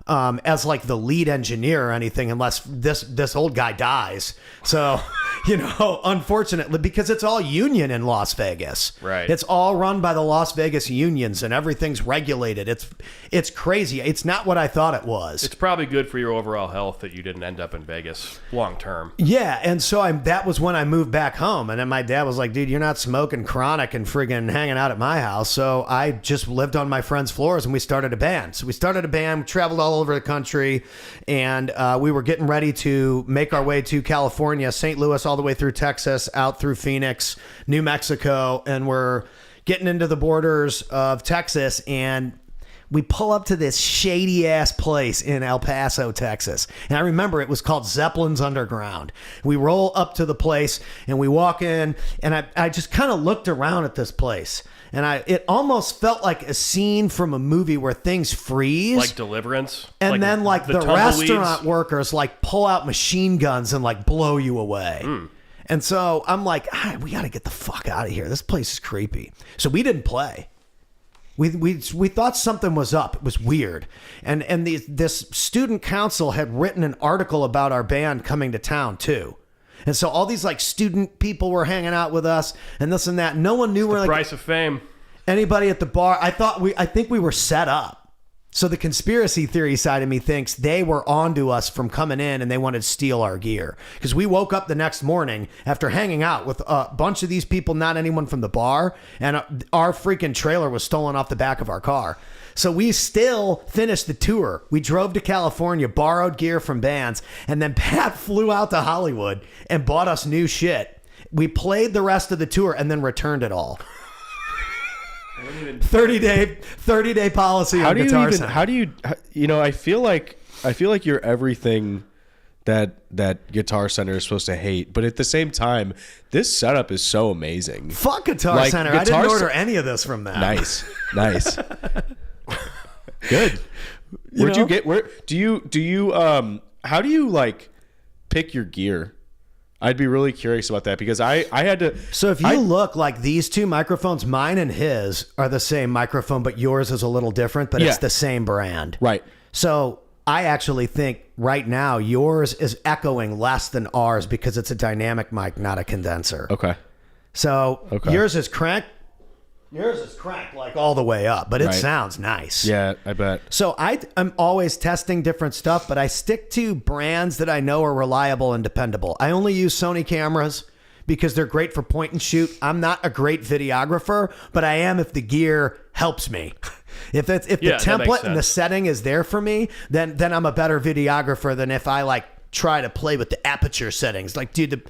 as like the lead engineer or anything unless this old guy dies. So, unfortunately, because it's all union in Las Vegas. Right. It's all run by the Las Vegas unions and everything's regulated. It's crazy. It's not what I thought it was. It's probably good for your overall health that you didn't end up in Vegas long term. Yeah, and so that was when I moved back home, and then my dad was like, dude, you're not smoking chronic and friggin' hanging out at my house. So I just lived on my friends' floors, and we started a band. So we started a band, traveled all over the country, and we were getting ready to make our way to California, St. Louis, all the way through Texas, out through Phoenix, New Mexico, and we're getting into the borders of Texas, and we pull up to this shady ass place in El Paso, Texas. And I remember it was called Zeppelin's Underground. We roll up to the place and we walk in, and I just kind of looked around at this place, and it almost felt like a scene from a movie where things freeze. Like Deliverance. And then like the tumbleweeds. restaurant workers like pull out machine guns and like blow you away. And so I'm like, we got to get the fuck out of here. This place is creepy. So we didn't play. We thought something was up. It was weird. And this student council had written an article about our band coming to town too. And so all these like student people were hanging out with us and this and that. No one knew The price of fame. anybody at the bar. I think we were set up. So the conspiracy theory side of me thinks they were onto us from coming in and they wanted to steal our gear. Because we woke up the next morning after hanging out with a bunch of these people, not anyone from the bar, and our freaking trailer was stolen off the back of our car. So we still finished the tour. We drove to California, borrowed gear from bands, and then Pat flew out to Hollywood and bought us new shit. We played the rest of the tour and then returned it all. 30-day policy on Guitar Center. How do you I feel like you're everything that Guitar Center is supposed to hate, but at the same time, this setup is so amazing. Fuck Guitar Center. I didn't order any of this from them. Nice. Good. Where'd you get? Where do you how do you like pick your gear? I'd be really curious about that because I had to. So if you look like these two microphones, mine and his are the same microphone, but yours is a little different, but it's the same brand. Right. So I actually think right now yours is echoing less than ours because it's a dynamic mic, not a condenser. Okay. So yours is cranked. Yours is cranked like all the way up, but it sounds nice. Yeah, I bet. So I'm always testing different stuff, but I stick to brands that I know are reliable and dependable. I only use Sony cameras because they're great for point and shoot. I'm not a great videographer, but I am if the gear helps me. If the template and the setting is there for me, then I'm a better videographer than if I like try to play with the aperture settings. Like, dude,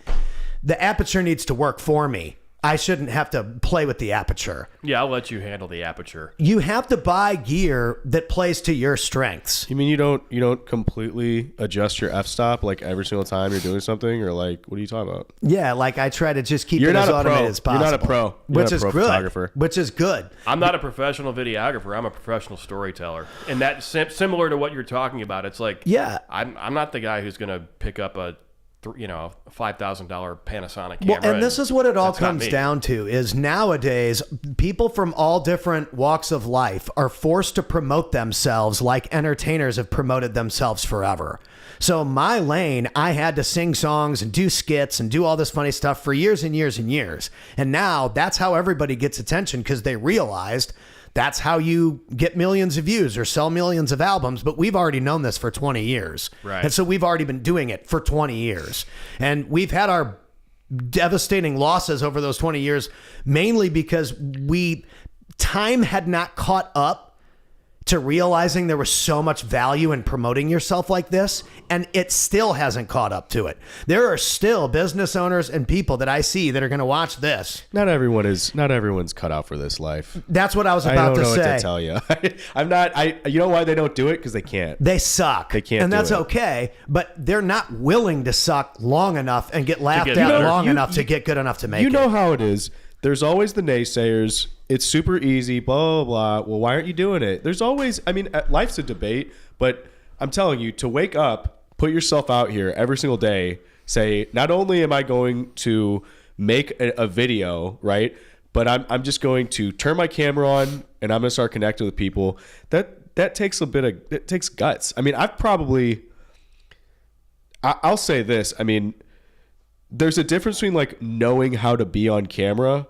the aperture needs to work for me. I shouldn't have to play with the aperture. Yeah, I'll let you handle the aperture. You have to buy gear that plays to your strengths. You mean you don't completely adjust your f-stop like every single time you're doing something, or like what are you talking about? Yeah, like I try to just keep it as automated as possible. You're not a pro. You're not a pro photographer. Which is good. I'm not a professional videographer. I'm a professional storyteller, and that's similar to what you're talking about. It's like, I'm not the guy who's going to pick up a $5,000 Panasonic camera. Well, and this is what it all comes down to is nowadays people from all different walks of life are forced to promote themselves like entertainers have promoted themselves forever. So my lane, I had to sing songs and do skits and do all this funny stuff for years and years and years. And now that's how everybody gets attention because they realized that's how you get millions of views or sell millions of albums. But we've already known this for 20 years. Right. And so we've already been doing it for 20 years. And we've had our devastating losses over those 20 years, mainly because time had not caught up to realizing there was so much value in promoting yourself like this, and it still hasn't caught up to it. There are still business owners and people that I see that are going to watch this. Not everyone's cut out for this life. That's what I was about to say. I don't know what to tell you. I'm not. You know why they don't do it? Because they can't. They suck. They can't. And that's do it. okay. But they're not willing to suck long enough and get laughed get at better. long enough to get good enough to make it. You know how it is. There's always the naysayers. It's super easy, blah, blah, blah. Well, why aren't you doing it? There's always, I mean, life's a debate, but I'm telling you, to wake up, put yourself out here every single day, say, not only am I going to make a video, right, but I'm just going to turn my camera on and I'm going to start connecting with people. That takes it takes guts. I mean, I'll say this. I mean, there's a difference between like knowing how to be on camera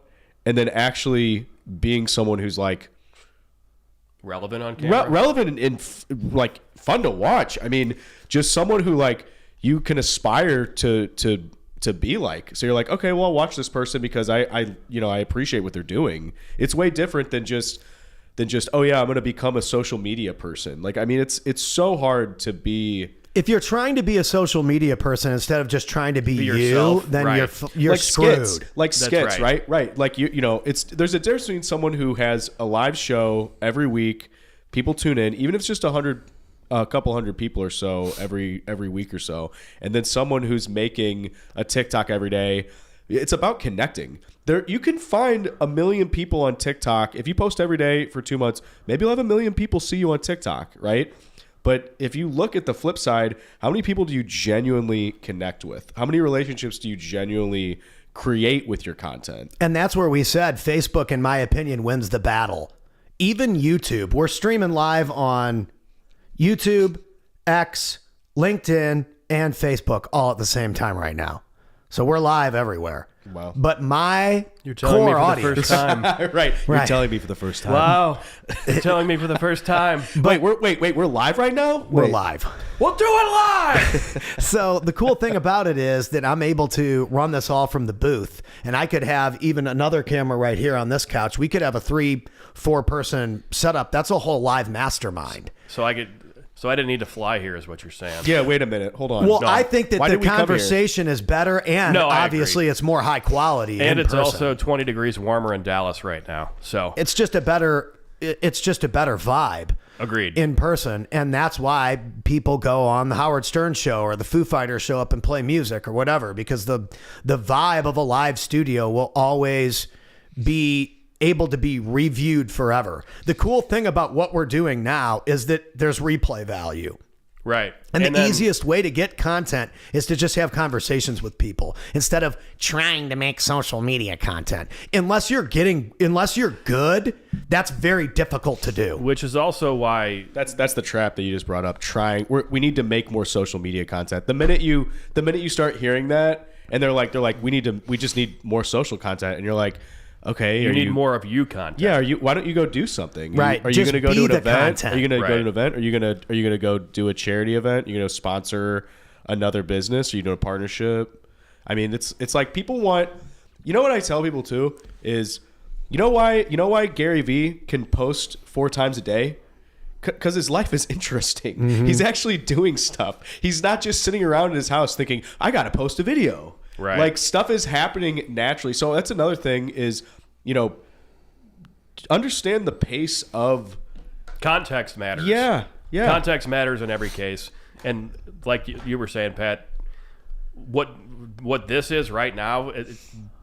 and then actually being someone who's like relevant on camera. Relevant and like fun to watch. I mean, just someone who like you can aspire to be like. So you're like, okay, well, I'll watch this person because I appreciate what they're doing. It's way different than just oh yeah, I'm going to become a social media person. Like, I mean, it's so hard to be. If you're trying to be a social media person instead of just trying to be you, yourself, then right. you're like screwed. Skits, right? Right. Like there's a difference between someone who has a live show every week, people tune in, even if it's just a couple hundred people or so every week or so, and then someone who's making a TikTok every day. It's about connecting. There, you can find 1 million people on TikTok. If you post every day for 2 months, maybe you'll have 1 million people see you on TikTok, right? But if you look at the flip side, how many people do you genuinely connect with? How many relationships do you genuinely create with your content? And that's where we said Facebook, in my opinion, wins the battle. Even YouTube. We're streaming live on YouTube, X, LinkedIn, and Facebook all at the same time right now. So we're live everywhere. Wow. But my You're telling core me for audience, the first time. Right. You're Right. telling me for the first time. Wow. You're telling me for the first time. Wait, we're live right now? we're Wait. live. We'll do it live. So the cool thing about it is that I'm able to run this all from the booth, and I could have even another camera right here on this couch. We could have a 3-4 person setup. That's a whole live mastermind. So I didn't need to fly here, is what you're saying. Yeah, wait a minute. Hold on. Well, No. I think that Why the did we come here? conversation is better, and No, I obviously agree. it's more high quality. And in it's person. also 20 degrees warmer in Dallas right now. So it's just a better vibe. Agreed. In person, and that's why people go on the Howard Stern show or the Foo Fighters show up and play music or whatever, because the vibe of a live studio will always be able to be reviewed forever. The cool thing about what we're doing now is that there's replay value. right. And the then- easiest way to get content is to just have conversations with people instead of trying to make social media content. Unless you're good, that's very difficult to do. Which is also why That's the trap that you just brought up. We need to make more social media content. The minute you start hearing that, and they're like, we just need more social content, and you're like, okay, you need more of you content. Yeah, why don't you go do something? Right, Are you just going to go be to an the event? content. Are you going to go Right. to an event? Are you going to go do a charity event? Are you going to sponsor another business? Are you doing a partnership? I mean, it's like people want. You know what I tell people too is, you know why Gary Vee can post 4 times a day? Because his life is interesting. Mm-hmm. He's actually doing stuff. He's not just sitting around in his house thinking, I got to post a video. Right. Like, stuff is happening naturally. So that's another thing is, understand the pace of Context matters. Yeah. Context matters in every case. And like you were saying, Pat, what this is right now,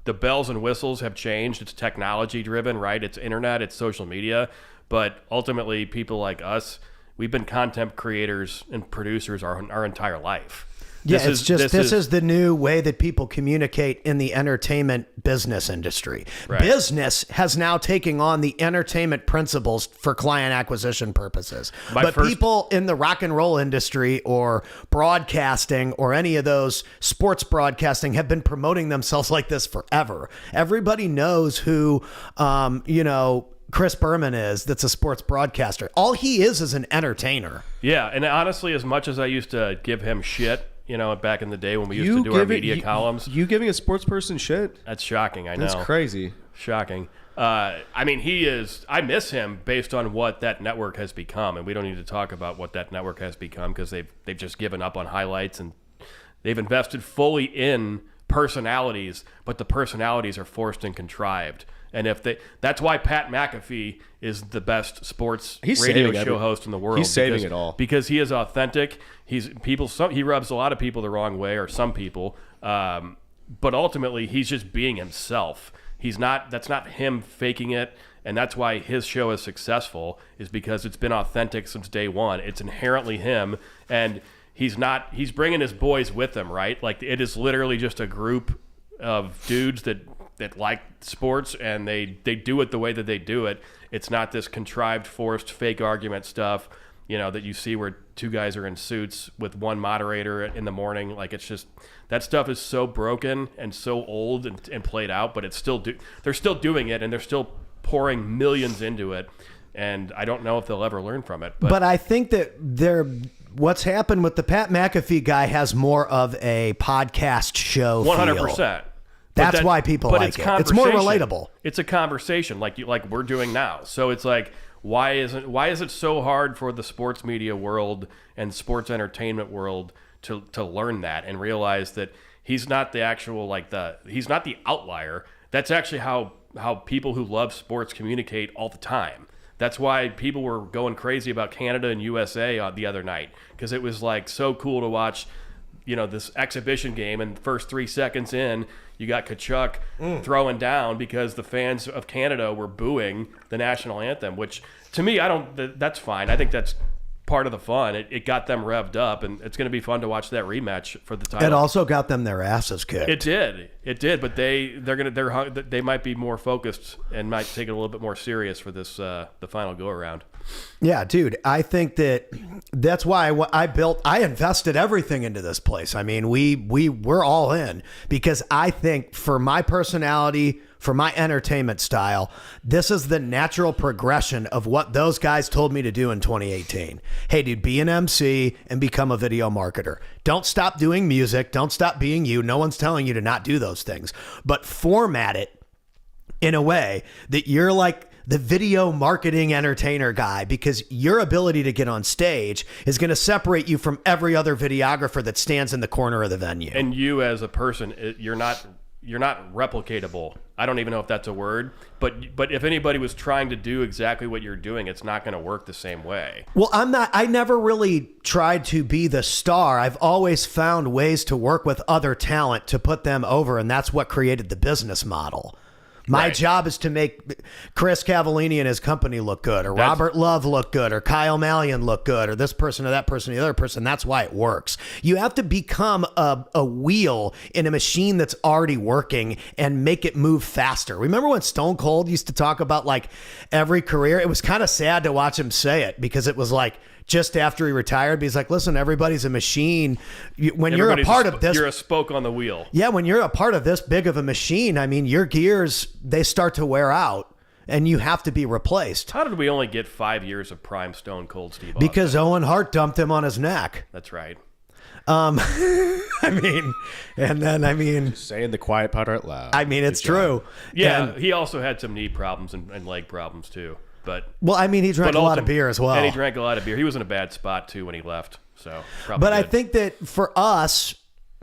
the bells and whistles have changed. It's technology driven, right? It's internet, it's social media. But ultimately, people like us, we've been content creators and producers our entire life. Yeah, this is the new way that people communicate in the entertainment business industry. Right. Business has now taken on the entertainment principles for client acquisition purposes. People in the rock and roll industry or broadcasting or any of those sports broadcasting have been promoting themselves like this forever. Everybody knows who, Chris Berman is, that's a sports broadcaster. All he is an entertainer. Yeah, and honestly, as much as I used to give him shit, back in the day when we used to do our media columns. You giving a sports person shit? That's shocking. I know. That's crazy. Shocking. I mean, I miss him based on what that network has become, and we don't need to talk about what that network has become because they've just given up on highlights and they've invested fully in personalities, but the personalities are forced and contrived. And that's why Pat McAfee is the best sports radio show host in the world. He's saving it all because he is authentic. He rubs a lot of people the wrong way, or some people, but ultimately he's just being himself. That's not him faking it, and that's why his show is successful, is because it's been authentic since day one. It's inherently him, and he's bringing his boys with him, right? Like, it is literally just a group of dudes that like sports, and they do it the way that they do it. It's not this contrived, forced, fake argument stuff, that you see where two guys are in suits with one moderator in the morning. Like, it's just, that stuff is so broken and so old and played out, but they're still doing it, and they're still pouring millions into it. And I don't know if they'll ever learn from it. But I think that what's happened with the Pat McAfee guy has more of a podcast show 100%. That's why people like it. It's more relatable. It's a conversation like we're doing now. So it's like, why is it so hard for the sports media world and sports entertainment world to learn that and realize that he's not the actual, he's not the outlier. That's actually how people who love sports communicate all the time. That's why people were going crazy about Canada and USA the other night, because it was so cool to watch, this exhibition game, and first 3 seconds in, you got Kachuk throwing down because the fans of Canada were booing the national anthem, which to me, that's fine. I think that's part of the fun. It got them revved up, and it's going to be fun to watch that rematch for the title. It also got them their asses kicked. It did, but they might be more focused and might take it a little bit more serious for this the final go around. Yeah, dude, I think that's why I invested everything into this place. I mean, we're all in, because I think for my personality, for my entertainment style, this is the natural progression of what those guys told me to do in 2018. Hey, dude, be an MC and become a video marketer. Don't stop doing music. Don't stop being you. No one's telling you to not do those things, but format it in a way that you're like the video marketing entertainer guy, because your ability to get on stage is going to separate you from every other videographer that stands in the corner of the venue. And you as a person, you're not replicatable. I don't even know if that's a word, but if anybody was trying to do exactly what you're doing, it's not going to work the same way. Well, I never really tried to be the star. I've always found ways to work with other talent to put them over, and that's what created the business model. My job is to make Chris Cavallini and his company look good, or Robert Love look good, or Kyle Malian look good, or this person or that person or the other person. That's why it works. You have to become a wheel in a machine that's already working and make it move faster. Remember when Stone Cold used to talk about every career? It was kind of sad to watch him say it, because it was just after he retired, but he's like, listen, everybody's a machine. When you're a part of this, you're a spoke on the wheel. Yeah, when you're a part of this big of a machine, I mean, your gears, they start to wear out, and you have to be replaced. How did we only get 5 years of prime Stone Cold Steve Austin? Because Owen Hart dumped him on his neck. That's right. Saying the quiet part out loud. I mean, it's true. Yeah, he also had some knee problems and leg problems too. He drank a lot of beer as well. And he drank a lot of beer. He was in a bad spot too when he left. So, but I think that for us,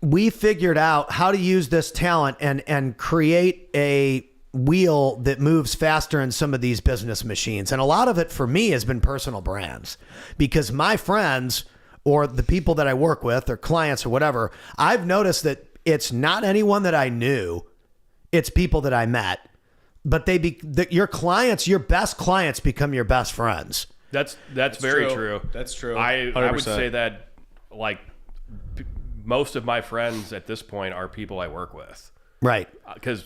we figured out how to use this talent and create a wheel that moves faster in some of these business machines. And a lot of it for me has been personal brands, because my friends or the people that I work with or clients or whatever, I've noticed that it's not anyone that I knew. It's people that I met. But your clients, your best clients become your best friends. That's very true. That's true. I would say that most of my friends at this point are people I work with. Right. Because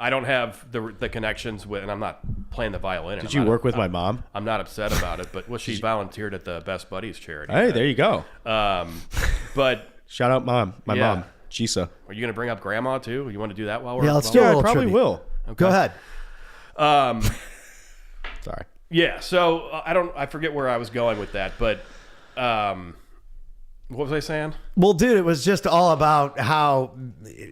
I don't have the connections with, and I'm not playing the violin. Did you work with my mom? I'm not upset about it, but she volunteered at the Best Buddies charity. Hey, there you go. But shout out mom, mom, Chisa. Are you going to bring up grandma too? You want to do that while we're? Yeah, let's do it. I probably will. Okay. Go ahead. Sorry. Yeah. So I forget where I was going with that, but What was I saying? Well, dude, it was just all about how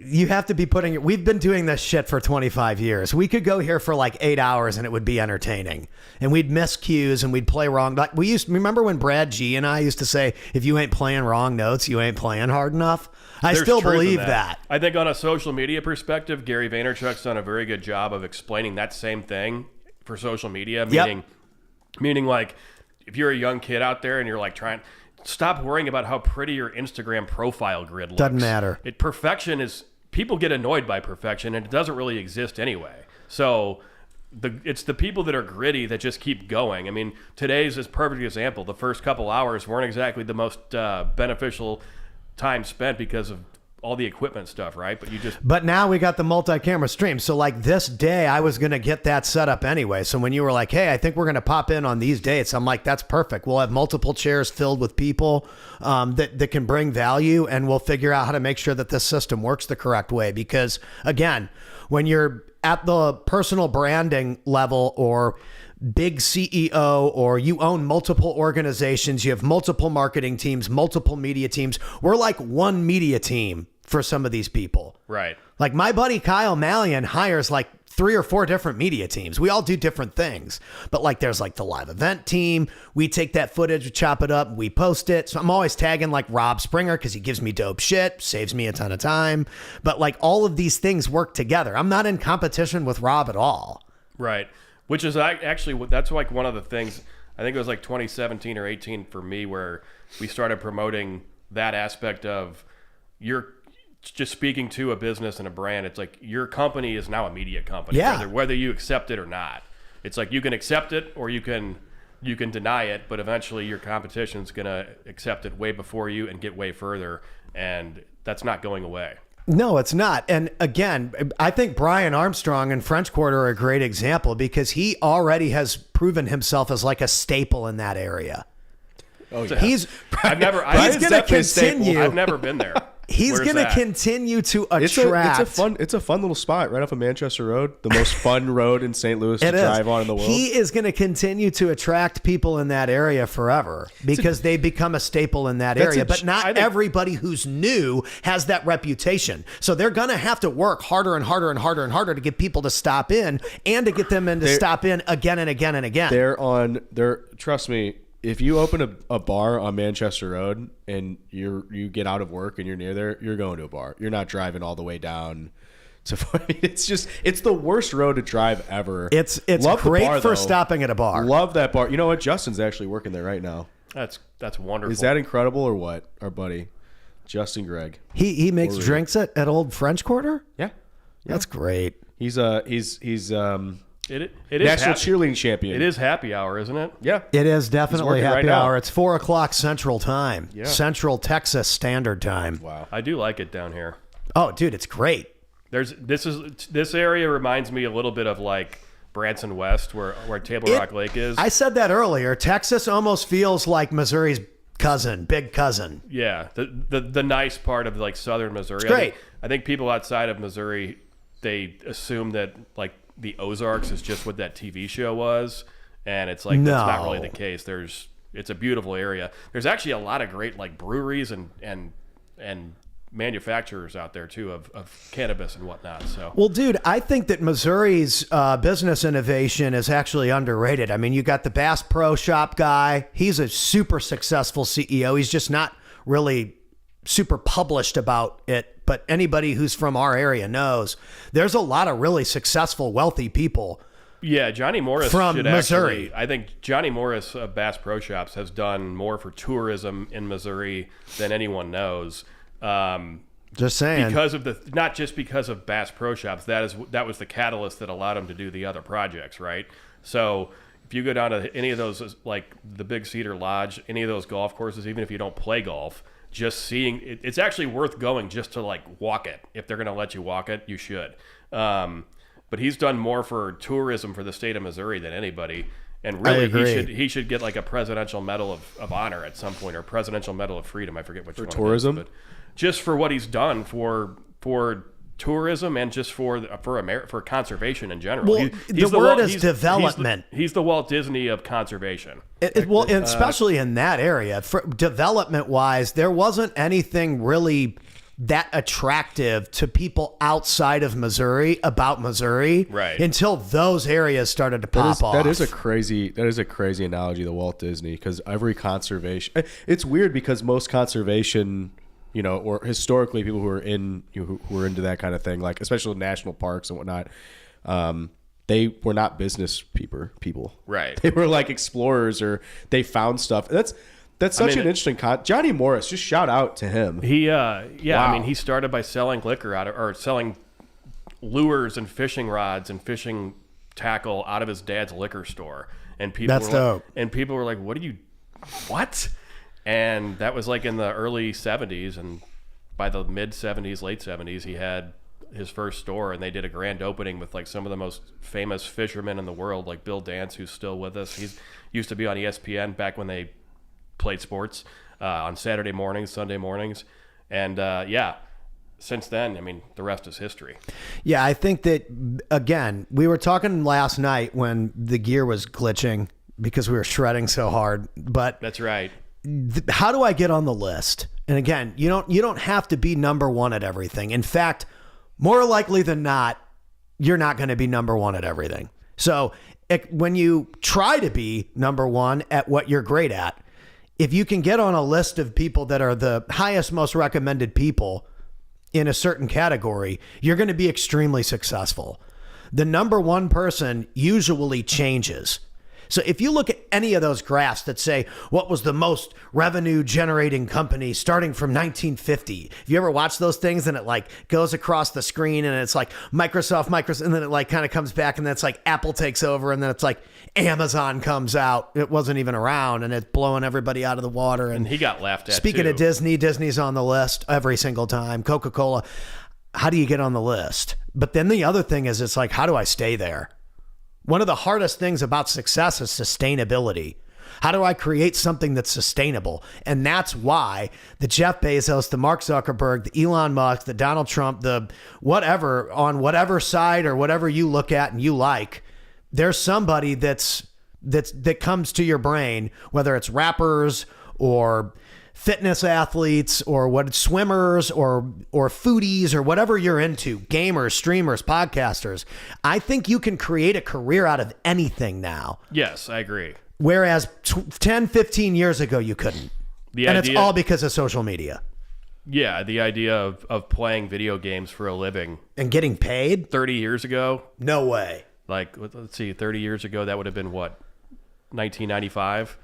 you have to be putting it. We've been doing this shit for 25 years. We could go here for like 8 hours and it would be entertaining. And we'd miss cues and we'd play wrong. Like remember when Brad G and I used to say, if you ain't playing wrong notes, you ain't playing hard enough. I There's still truth in believe that. I think on a social media perspective, Gary Vaynerchuk's done a very good job of explaining that same thing for social media. Meaning like, if you're a young kid out there and you're like stop worrying about how pretty your Instagram profile grid looks. Doesn't matter. Perfection is, people get annoyed by perfection and it doesn't really exist anyway. So it's the people that are gritty that just keep going. I mean, today's is a perfect example. The first couple hours weren't exactly the most beneficial time spent because of all the equipment stuff, right? But now we got the multi-camera stream. So like this day, I was going to get that set up anyway. So when you were like, hey, I think we're going to pop in on these dates, I'm like, that's perfect. We'll have multiple chairs filled with people that can bring value, and we'll figure out how to make sure that this system works the correct way. Because again, when you're at the personal branding level or big CEO, or you own multiple organizations, you have multiple marketing teams, multiple media teams. We're like one media team for some of these people. right. Like my buddy Kyle Mallion hires like 3 or 4 different media teams. We all do different things, but like there's like the live event team. We take that footage, we chop it up, we post it. So I'm always tagging like Rob Springer because he gives me dope shit, saves me a ton of time. But like all of these things work together. I'm not in competition with Rob at all. Right. Which is actually, that's like one of the things, I think it was like 2017 or 18 for me, where we started promoting that aspect of you're just speaking to a business and a brand. It's like your company is now a media company, Yeah. whether you accept it or not. It's like you can accept it or you can deny it, but eventually your competition's going to accept it way before you and get way further. And that's not going away. No, it's not. And again, I think Brian Armstrong and French Quarter are a great example because he already has proven himself as like a staple in that area. Oh yeah. He's I've never been there. He's Where's going to that? continue to attract. It's a fun little spot right off of Manchester Road, the most fun road in St. Louis to It is. drive on in the world. He is going to continue to attract people in that area forever because they become a staple in that area. But not everybody who's new has that reputation. So they're going to have to work harder and harder and harder and harder to get people to stop in and to get them to stop in again and again and again. Trust me, if you open a bar on Manchester Road and you get out of work and you're near there, you're going to a bar. You're not driving all the way down to. It's the worst road to drive ever. It's great for stopping at a bar. Love that bar. You know what? Justin's actually working there right now. That's wonderful. Is that incredible or what? Our buddy Justin Gregg. He makes drinks at Old French Quarter. Yeah. That's great. He's It is national cheerleading champion. It is happy hour, isn't it? Yeah. It is definitely working happy right now. hour. It's 4:00 Central Time. Yeah. Central Texas Standard Time. Wow. I do like it down here. Oh, dude, it's great. This area reminds me a little bit of like Branson West, where Table Rock Lake is. I said that earlier. Texas almost feels like Missouri's big cousin. Yeah, the nice part of like southern Missouri. It's great. I think people outside of Missouri, they assume that like the Ozarks is just what that TV show was, and it's like that's not really the case. It's a beautiful area. There's actually a lot of great like breweries and manufacturers out there too of cannabis and whatnot. So Well, dude, I think that Missouri's business innovation is actually underrated. I mean, you got the Bass Pro Shop guy. He's a super successful CEO. He's just not really super published about it. But anybody who's from our area knows there's a lot of really successful, wealthy people. yeah, Johnny Morris From should Missouri. I think Johnny Morris of Bass Pro Shops has done more for tourism in Missouri than anyone knows. Just saying. Because of not just because of Bass Pro Shops, that was the catalyst that allowed him to do the other projects, right? So if you go down to any of those, like the Big Cedar Lodge, any of those golf courses, even if you don't play golf, just seeing it's actually worth going just to like walk it. If they're going to let you walk it, you should. But he's done more for tourism for the state of Missouri than anybody. And really, he should get like a Presidential Medal of Honor at some point, or Presidential Medal of Freedom. I forget which one. tourism? But just for what he's done for tourism and just for conservation in general. Well, the word is development. He's the Walt Disney of conservation. Well, and especially in that area, for development-wise, there wasn't anything really that attractive to people outside of Missouri about Missouri, right, until those areas started to pop off. That is a crazy analogy, the Walt Disney, because every conservation, it's weird because most conservation, or historically people who are who are into that kind of thing, like especially national parks and whatnot, they were not business people. Right. They were like explorers, or they found stuff. That's such an interesting Johnny Morris, just shout out to him. Wow. I mean, he started by selling liquor or selling lures and fishing rods and fishing tackle out of his dad's liquor store. And people dope. And people were like, what? And that was like in the early 70s, and by the mid 70s, late 70s, he had his first store, and they did a grand opening with like some of the most famous fishermen in the world, like Bill Dance, who's still with us. He's used to be on ESPN back when they played sports on Saturday mornings, Sunday mornings. And since then, I mean, the rest is history. Yeah, I think that, again, we were talking last night when the gear was glitching because we were shredding so hard. But that's right. How do I get on the list? And again, you don't have to be number one at everything. In fact, more likely than not, you're not going to be number one at everything. So when you try to be number one at what you're great at, if you can get on a list of people that are the highest, most recommended people in a certain category, you're going to be extremely successful. The number one person usually changes. So if you look at any of those graphs that say what was the most revenue generating company starting from 1950, if you ever watch those things and it like goes across the screen and it's like Microsoft, and then it like kind of comes back and then it's like Apple takes over and then it's like Amazon comes out. It wasn't even around and it's blowing everybody out of the water. And he got laughed at. Speaking too. of Disney's on the list every single time. Coca-Cola. How do you get on the list? But then the other thing is, it's like, how do I stay there? One of the hardest things about success is sustainability. How do I create something that's sustainable? And that's why the Jeff Bezos, the Mark Zuckerberg, the Elon Musk, the Donald Trump, the whatever, on whatever side or whatever you look at and you like, there's somebody that comes to your brain, whether it's rappers or fitness athletes or swimmers or foodies or whatever you're into, gamers, streamers, podcasters. I think you can create a career out of anything now. Yes, I agree. Whereas 10, 15 years ago, you couldn't. It's all because of social media. Yeah, the idea of playing video games for a living. And getting paid? 30 years ago? No way. Like, let's see, 30 years ago, that would have been what? 1995?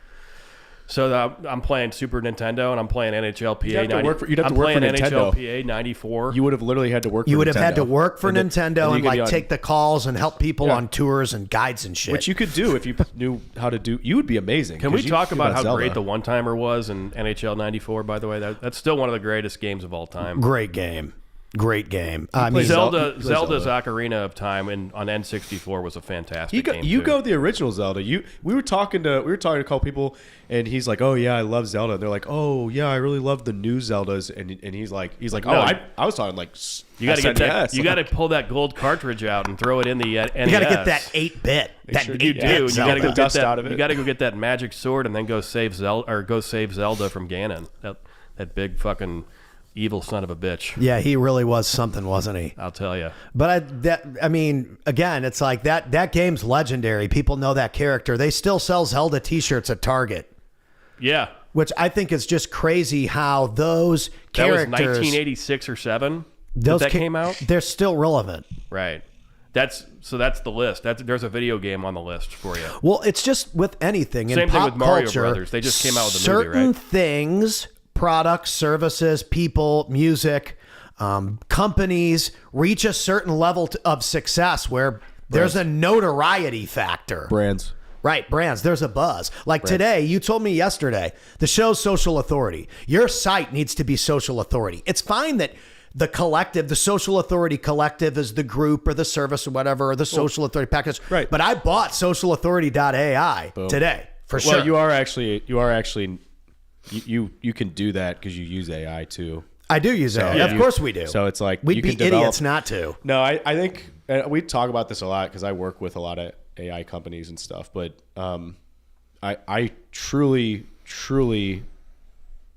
So I'm playing Super Nintendo and I'm playing NHLPA. You'd have to work for Nintendo. NHLPA 94. You would have literally had to work for Nintendo. You would have had to work for Nintendo and like on, take the calls and help people on tours and guides and shit. Which you could do if you knew how to do. You would be amazing. Can we talk about how great the one-timer was in NHL 94, by the way? That's still one of the greatest games of all time. Great game. Great game. Zelda's Ocarina of Time on N64 was a fantastic game. You go the original Zelda. We were talking to a couple people, and he's like, "Oh yeah, I love Zelda." And they're like, "Oh yeah, I really love the new Zeldas." And he's like, "Oh, I was talking like you got to get that. You got to pull that gold cartridge out and throw it in the NES. You got to get that 8-bit. You do. You got to go get that out of it. You got to go get that magic sword and then go save Zelda from Ganon. That big fucking evil son of a bitch. Yeah, he really was something, wasn't he? I'll tell you. But again, it's like that game's legendary. People know that character. They still sell Zelda t-shirts at Target. Yeah. Which I think is just crazy how those characters... That was 1986 or 7 that came out? They're still relevant. Right. That's the list. There's a video game on the list for you. Well, it's just with anything. Same in thing pop with Mario culture, Brothers. They just came out with a movie, right? Certain things... products, services, people, music, companies reach a certain level of success where there's a notoriety factor. Brands. Right, brands. There's a buzz. Like today, you told me yesterday, the show's social authority. Your site needs to be social authority. It's fine that the collective, the social authority collective is the group or the service or whatever, or the social authority package. Right. But I bought socialauthority.ai today for sure. Well, you are actually... You can do that because you use AI too. I do use AI. Yeah. Of course we do. So it's like we'd you be can develop, idiots not to. No, I think we talk about this a lot because I work with a lot of AI companies and stuff. But I truly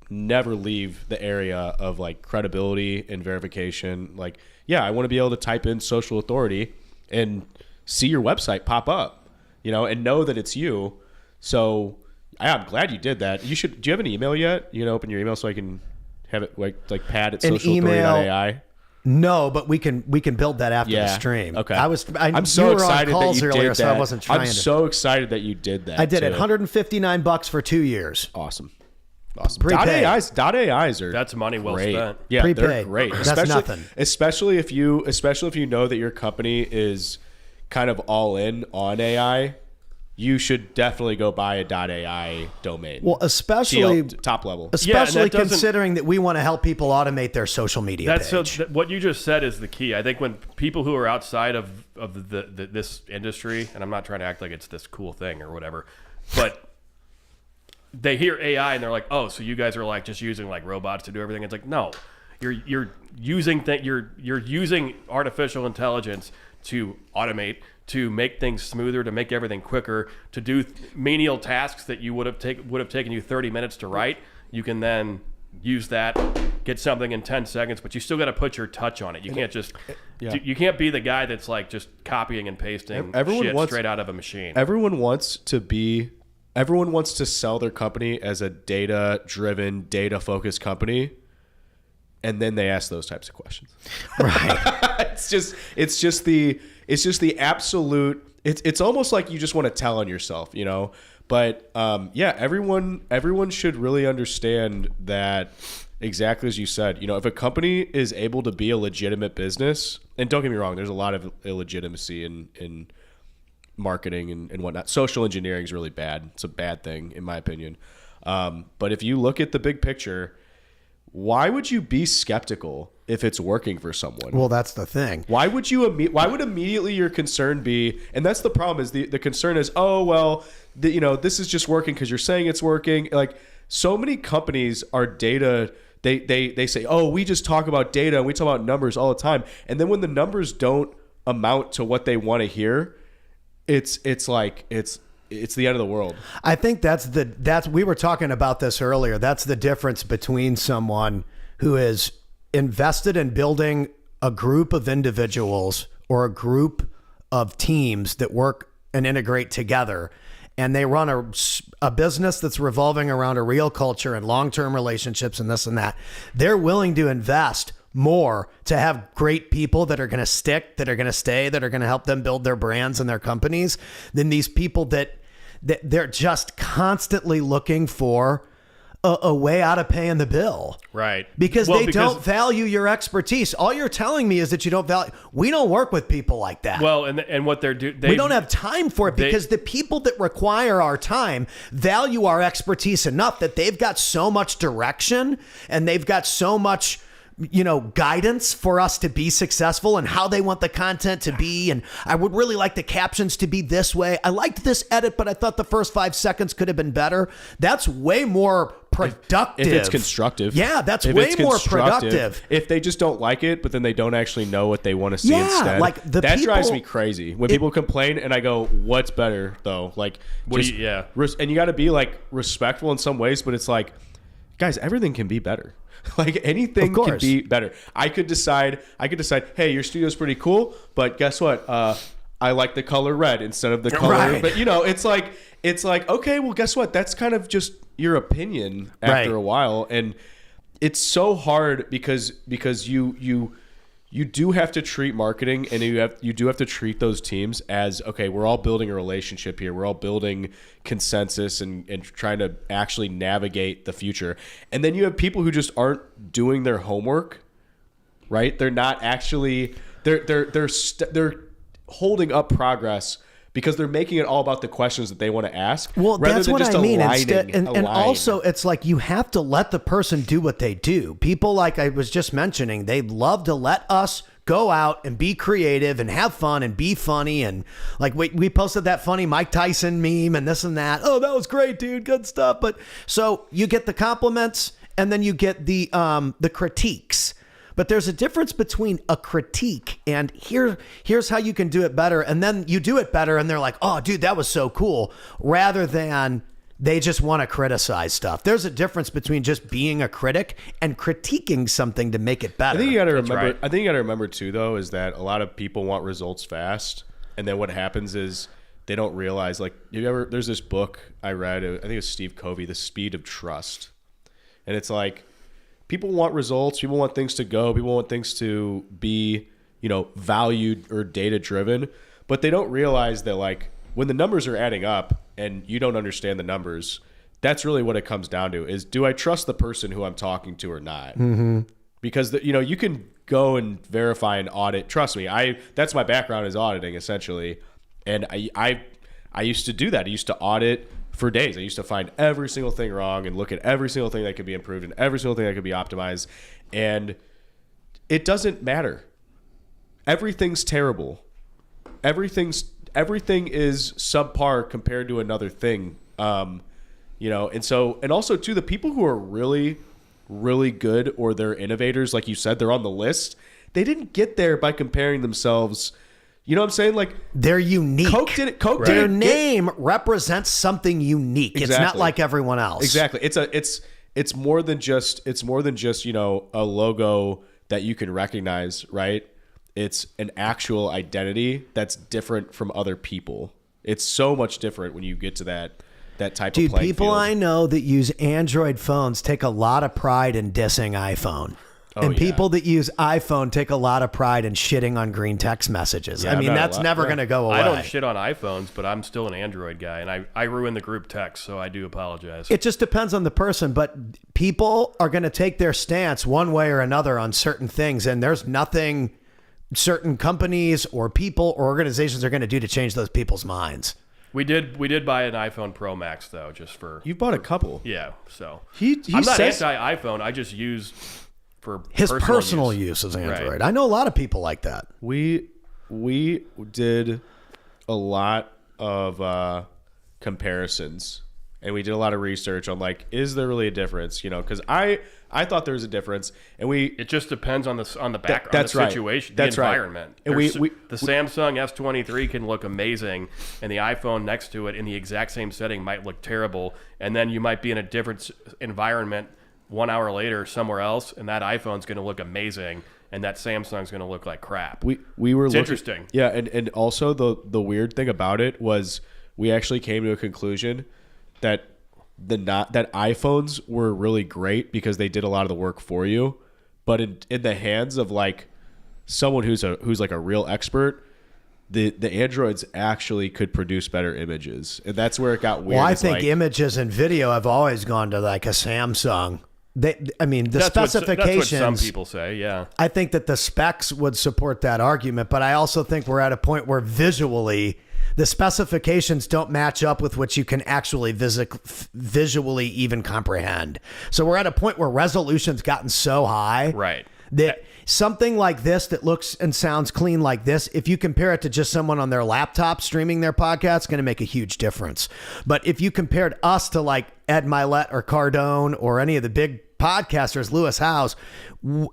never leave the area of like credibility and verification. Like, yeah, I want to be able to type in social authority and see your website pop up, and know that it's you. So I'm glad you did that. You should. Do you have an email yet? You can open your email so I can have it like Pat at socialauthority.ai. No, but we can build that after the stream. Okay. I'm so you were excited on calls that you earlier, did so that. I wasn't trying I'm to. so excited that you did that. I did it. too. $159 for 2 years. Awesome. Prepaid. .AIs are That's money well great. spent. Yeah, they're Prepaid. great. That's nothing. Especially if you know that your company is kind of all in on AI. You should definitely go buy a .ai domain. Well, especially top level. Especially that doesn't- considering that we want to help people automate their social media page. What you just said is the key. I think when people who are outside of this industry, and I'm not trying to act like it's this cool thing or whatever, but they hear AI and they're like, oh, so you guys are like just using like robots to do everything. It's like, no, you're using artificial intelligence to automate, to make things smoother, to make everything quicker, to do menial tasks that you would have taken you 30 minutes to write. You can then use that, get something in 10 seconds, but you still got to put your touch on it. You can't just you can't be the guy that's like just copying and pasting shit straight out of a machine. Everyone wants to sell their company as a data-driven, data-focused company, and then they ask those types of questions. Right. it's just the absolute. It's almost like you just want to tell on yourself, But everyone should really understand that. Exactly as you said, if a company is able to be a legitimate business, and don't get me wrong, there's a lot of illegitimacy in marketing and whatnot. Social engineering is really bad. It's a bad thing, in my opinion. But if you look at the big picture, why would you be skeptical if it's working for someone? Well, that's the thing. Why would immediately your concern be, and that's the problem, is the concern is, oh, well, this is just working because you're saying it's working. Like, so many companies are data. They say, oh, we just talk about data and we talk about numbers all the time. And then when the numbers don't amount to what they want to hear, it's the end of the world. I think that's we were talking about this earlier. That's the difference between someone who is invested in building a group of individuals or a group of teams that work and integrate together, and they run a business that's revolving around a real culture and long-term relationships and this and that. They're willing to invest more to have great people that are going to stick, that are going to stay, that are going to help them build their brands and their companies than these people that they're just constantly looking for a way out of paying the bill. Right. Because they don't value your expertise. All you're telling me is that you don't value. We don't work with people like that. Well, and what they're doing, we don't have time for it because the people that require our time value our expertise enough that they've got so much direction and they've got so much guidance for us to be successful and how they want the content to be. And I would really like the captions to be this way. I liked this edit, but I thought the first 5 seconds could have been better. That's way more productive. If it's constructive. Yeah, that's way more productive. If they just don't like it, but then they don't actually know what they want to see instead. Like that drives me crazy. When people complain and I go, what's better though? Like, and you got to be like respectful in some ways, but it's like, guys, everything can be better. Like anything can be better. I could decide, hey, your studio's pretty cool, but guess what? I like the color red instead of the color. Right. But it's like, okay, well, guess what? That's kind of just your opinion after a while. And it's so hard because you do have to treat marketing and you do have to treat those teams as, okay, we're all building a relationship here. We're all building consensus and trying to actually navigate the future. And then you have people who just aren't doing their homework, right? They're not actually, they're holding up progress because they're making it all about the questions that they want to ask. Well, that's what I mean. And aligning. also, it's like you have to let the person do what they do. People, like I was just mentioning, they love to let us go out and be creative and have fun and be funny. And like we posted that funny Mike Tyson meme and this and that. Oh, that was great, dude. Good stuff. But so you get the compliments and then you get the critiques. But there's a difference between a critique and here's how you can do it better, and then you do it better and they're like, oh dude, that was so cool, rather than they just want to criticize stuff. There's a difference between just being a critic and critiquing something to make it better. I think you got to remember. right. I think you got to remember too, though, is that a lot of people want results fast, and then what happens is they don't realize. Like, there's this book I read. I think it was Steve Covey, The Speed of Trust, and it's like people want results. People want things to go. People want things to be, valued or data driven, but they don't realize that like when the numbers are adding up and you don't understand the numbers, that's really what it comes down to is, do I trust the person who I'm talking to or not? Mm-hmm. Because, you can go and verify and audit. Trust me, that's my background is auditing essentially. And I used to do that. I used to audit for days. I used to find every single thing wrong and look at every single thing that could be improved and every single thing that could be optimized. And it doesn't matter. Everything's terrible. Everything is subpar compared to another thing. And also too, the people who are really, really good or they're innovators, like you said, they're on the list. They didn't get there by comparing themselves. You know what I'm saying? Like, they're unique. Coke did it. Their name represents something unique. Exactly. It's not like everyone else. Exactly. It's more than just a logo that you can recognize, right? It's an actual identity that's different from other people. It's so much different when you get to that type of playing people field. I know that use Android phones take a lot of pride in dissing iPhone. And people that use iPhone take a lot of pride in shitting on green text messages. Yeah, that's never going to go away. I don't shit on iPhones, but I'm still an Android guy, and I ruin the group text, so I do apologize. It just depends on the person, but people are going to take their stance one way or another on certain things, and there's nothing certain companies or people or organizations are going to do to change those people's minds. We did buy an iPhone Pro Max though, just for You bought a couple. yeah. So He I'm not says anti-iPhone. I just use for His personal use is Android. Right. I know a lot of people like that. we did a lot of comparisons, and we did a lot of research on like, is there really a difference? Because I thought there was a difference, and It just depends on the background, that's the right. situation, That's the right. environment. And the Samsung S23 can look amazing, and the iPhone next to it in the exact same setting might look terrible. And then you might be in a different environment 1 hour later somewhere else, and that iPhone's going to look amazing, and that Samsung's going to look like crap. we were It's looking, interesting. Yeah, and also the weird thing about it was we actually came to a conclusion that that iPhones were really great because they did a lot of the work for you, but in the hands of like someone who's like a real expert, the Androids actually could produce better images, and that's where it got weird. Well, I It's think like, images and video have always gone to like a Samsung. The That's what specifications. some people say, yeah. I think that the specs would support that argument, but I also think we're at a point where visually the specifications don't match up with what you can actually visually even comprehend. So we're at a point where resolution's gotten so high Right. that something like this that looks and sounds clean like this, if you compare it to just someone on their laptop streaming their podcast, it's going to make a huge difference. But if you compared us to like Ed Milet or Cardone or any of the big podcasters, Lewis Howes,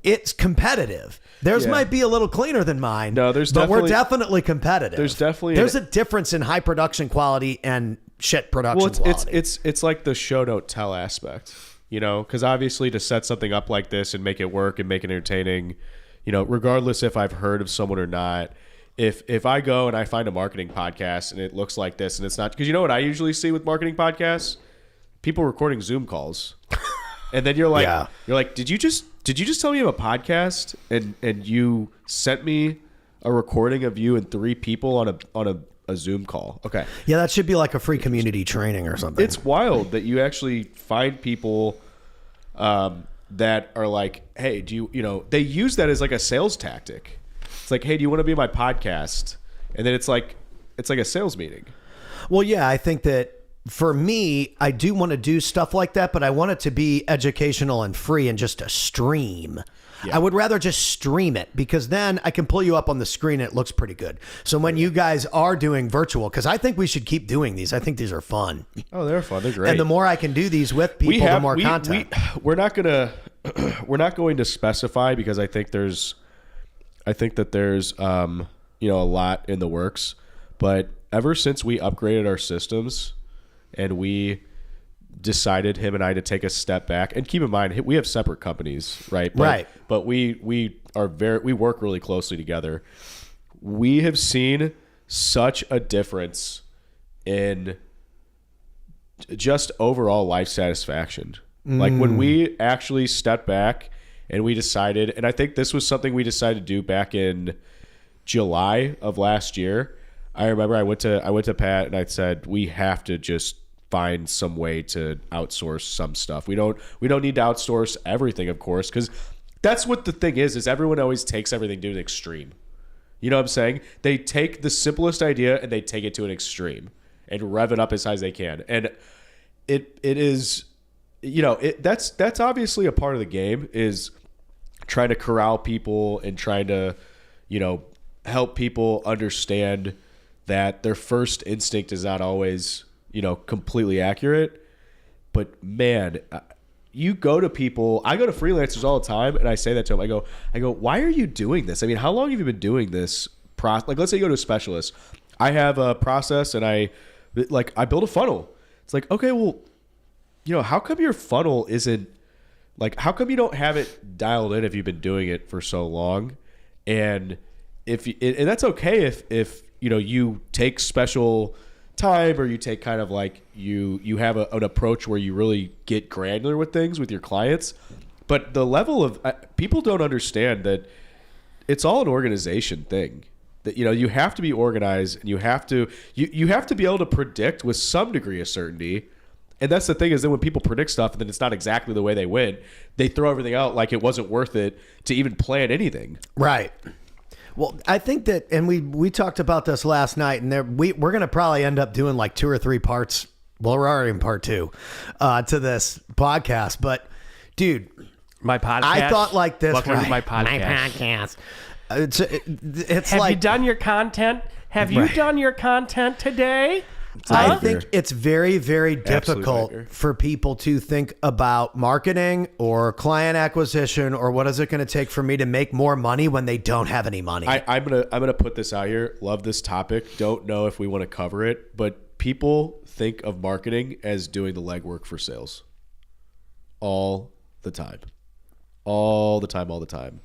it's competitive. Theirs might be a little cleaner than mine. No, but we're definitely competitive. There's a difference in high production quality and shit production Well, quality. it's like the show don't tell aspect, because obviously to set something up like this and make it work and make it entertaining, regardless if I've heard of someone or not, if I go and I find a marketing podcast and it looks like this and it's not, because you know what I usually see with marketing podcasts, people recording Zoom calls, and then you're like, did you just tell me you have a podcast and you sent me a recording of you and 3 people on a Zoom call? Okay. Yeah, that should be like a free community training or something. It's wild that you actually find people that are like, hey, they use that as like a sales tactic. It's like, hey, do you want to be on my podcast? And then it's like a sales meeting. Well, yeah, I think that for me, I do want to do stuff like that, but I want it to be educational and free and just a stream. Yeah. I would rather just stream it because then I can pull you up on the screen and it looks pretty good. So when you guys are doing virtual, because I think we should keep doing these. I think these are fun. Oh, they're fun. They're great. And the more I can do these with people, the more content. We're not going to specify because I think that there's a lot in the works. But ever since we upgraded our systems and we decided, him and I, to take a step back, and keep in mind we have separate companies, right? But we work really closely together. We have seen such a difference in just overall life satisfaction. Like when we actually stepped back and we decided, and I think this was something we decided to do back in July of last year. I remember I went to Pat and I said, we have to just find some way to outsource some stuff. We don't need to outsource everything, of course, because that's what the thing is everyone always takes everything to an extreme. You know what I'm saying? They take the simplest idea and they take it to an extreme and rev it up as high as they can. And it is, that's obviously a part of the game, is trying to corral people and trying to, help people understand that their first instinct is not always completely accurate. But man, you go to people, I go to freelancers all the time and I say that to them. I go, why are you doing this? I mean, how long have you been doing this like, let's say you go to a specialist. I have a process and I build a funnel. It's like, okay, well, how come your funnel isn't how come you don't have it dialed in if you've been doing it for so long? And and that's okay if you take special time, or you take kind of you have an approach where you really get granular with things with your clients. But the level of people don't understand that it's all an organization thing. That you have to be organized, and you have to be able to predict with some degree of certainty. And that's the thing, is that when people predict stuff and then it's not exactly the way they went, they throw everything out like it wasn't worth it to even plan anything. Right. Well, I think that, and we talked about this last night, and we're going to probably end up doing 2 or 3 parts. Well, we're already in part 2 to this podcast. But, dude, my podcast. I thought this. Welcome to my podcast. It's Have you done your content? Have you done your content today? I think it's very, very difficult for people to think about marketing or client acquisition or what is it going to take for me to make more money when they don't have any money. I'm gonna put this out here. Love this topic. Don't know if we want to cover it, but people think of marketing as doing the legwork for sales all the time.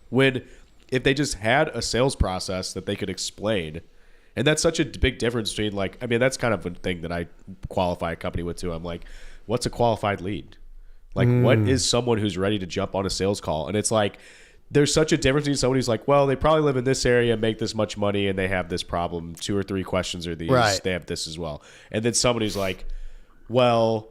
When if they just had a sales process that they could explain. And that's such a big difference between that's kind of a thing that I qualify a company with too. I'm like, what's a qualified lead? What is someone who's ready to jump on a sales call? And it's there's such a difference between someone who's well, they probably live in this area, make this much money, and they have this problem. 2 or 3 questions are these. Right. They have this as well. And then somebody who's well,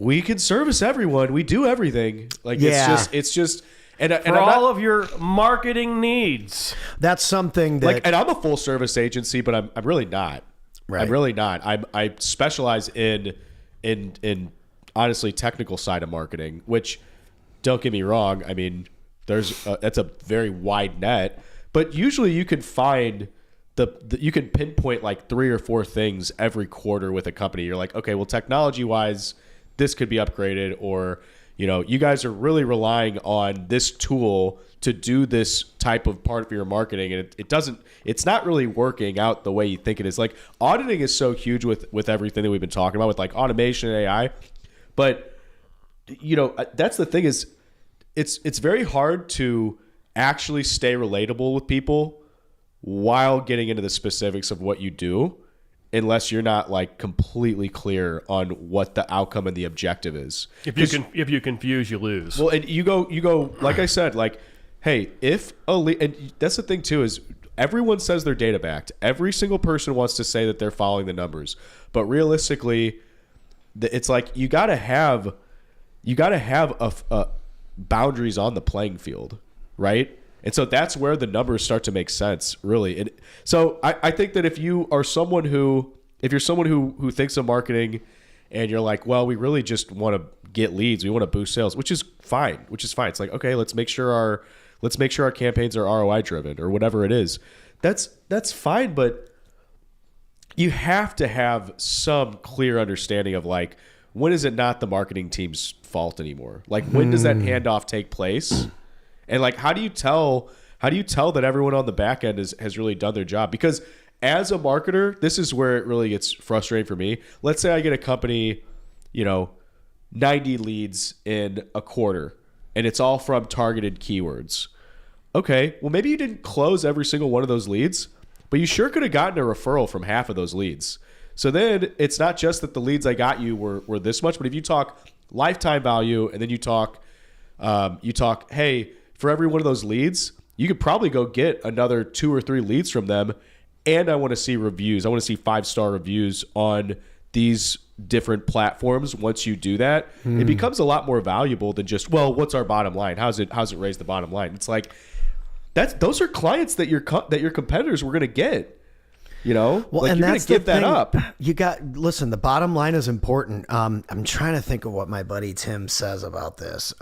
we can service everyone. We do everything. It's just. And for all of your marketing needs. That's something that... and I'm a full service agency, but I'm really not. Right. I'm really not. I specialize in honestly technical side of marketing, which, don't get me wrong, I mean, that's a very wide net, but usually you can find you can pinpoint 3 or 4 things every quarter with a company. You're okay, well, technology wise, this could be upgraded, or you guys are really relying on this tool to do this type of part of your marketing, and it's not really working out the way you think it is. Auditing is so huge with everything that we've been talking about with automation and AI. But, that's the thing, is it's very hard to actually stay relatable with people while getting into the specifics of what you do, unless you're not completely clear on what the outcome and the objective is. If you confuse, you lose. Well, and you go like I said, hey, if a lead, and that's the thing too, is everyone says they're data backed. Every single person wants to say that they're following the numbers, but realistically, it's you gotta have a boundaries on the playing field, right? And so that's where the numbers start to make sense, really. And so I think that if you are someone who if you're someone who thinks of marketing and you're like, well, we really just want to get leads, we want to boost sales, which is fine. It's like, okay, let's make sure our campaigns are ROI driven or whatever it is. That's fine, but you have to have some clear understanding of like, when is it not the marketing team's fault anymore? Like, when does that handoff take place? And like, how do you tell that everyone on the back end has really done their job? Because as a marketer, this is where it really gets frustrating for me. Let's say I get a company, 90 leads in a quarter, and it's all from targeted keywords. Okay, well, maybe you didn't close every single one of those leads, but you sure could have gotten a referral from half of those leads. So then it's not just that the leads I got you were this much, but if you talk lifetime value and then you talk, hey, for every one of those leads, you could probably go get another 2 or 3 leads from them. And I want to see reviews. I want to see 5-star reviews on these different platforms. Once you do that, it becomes a lot more valuable than just, well, what's our bottom line? How's it raise the bottom line? It's like, those are clients that your competitors were going to get. Well, like, and you're going that's to give the thing. that up. Listen, the bottom line is important. I'm trying to think of what my buddy Tim says about this.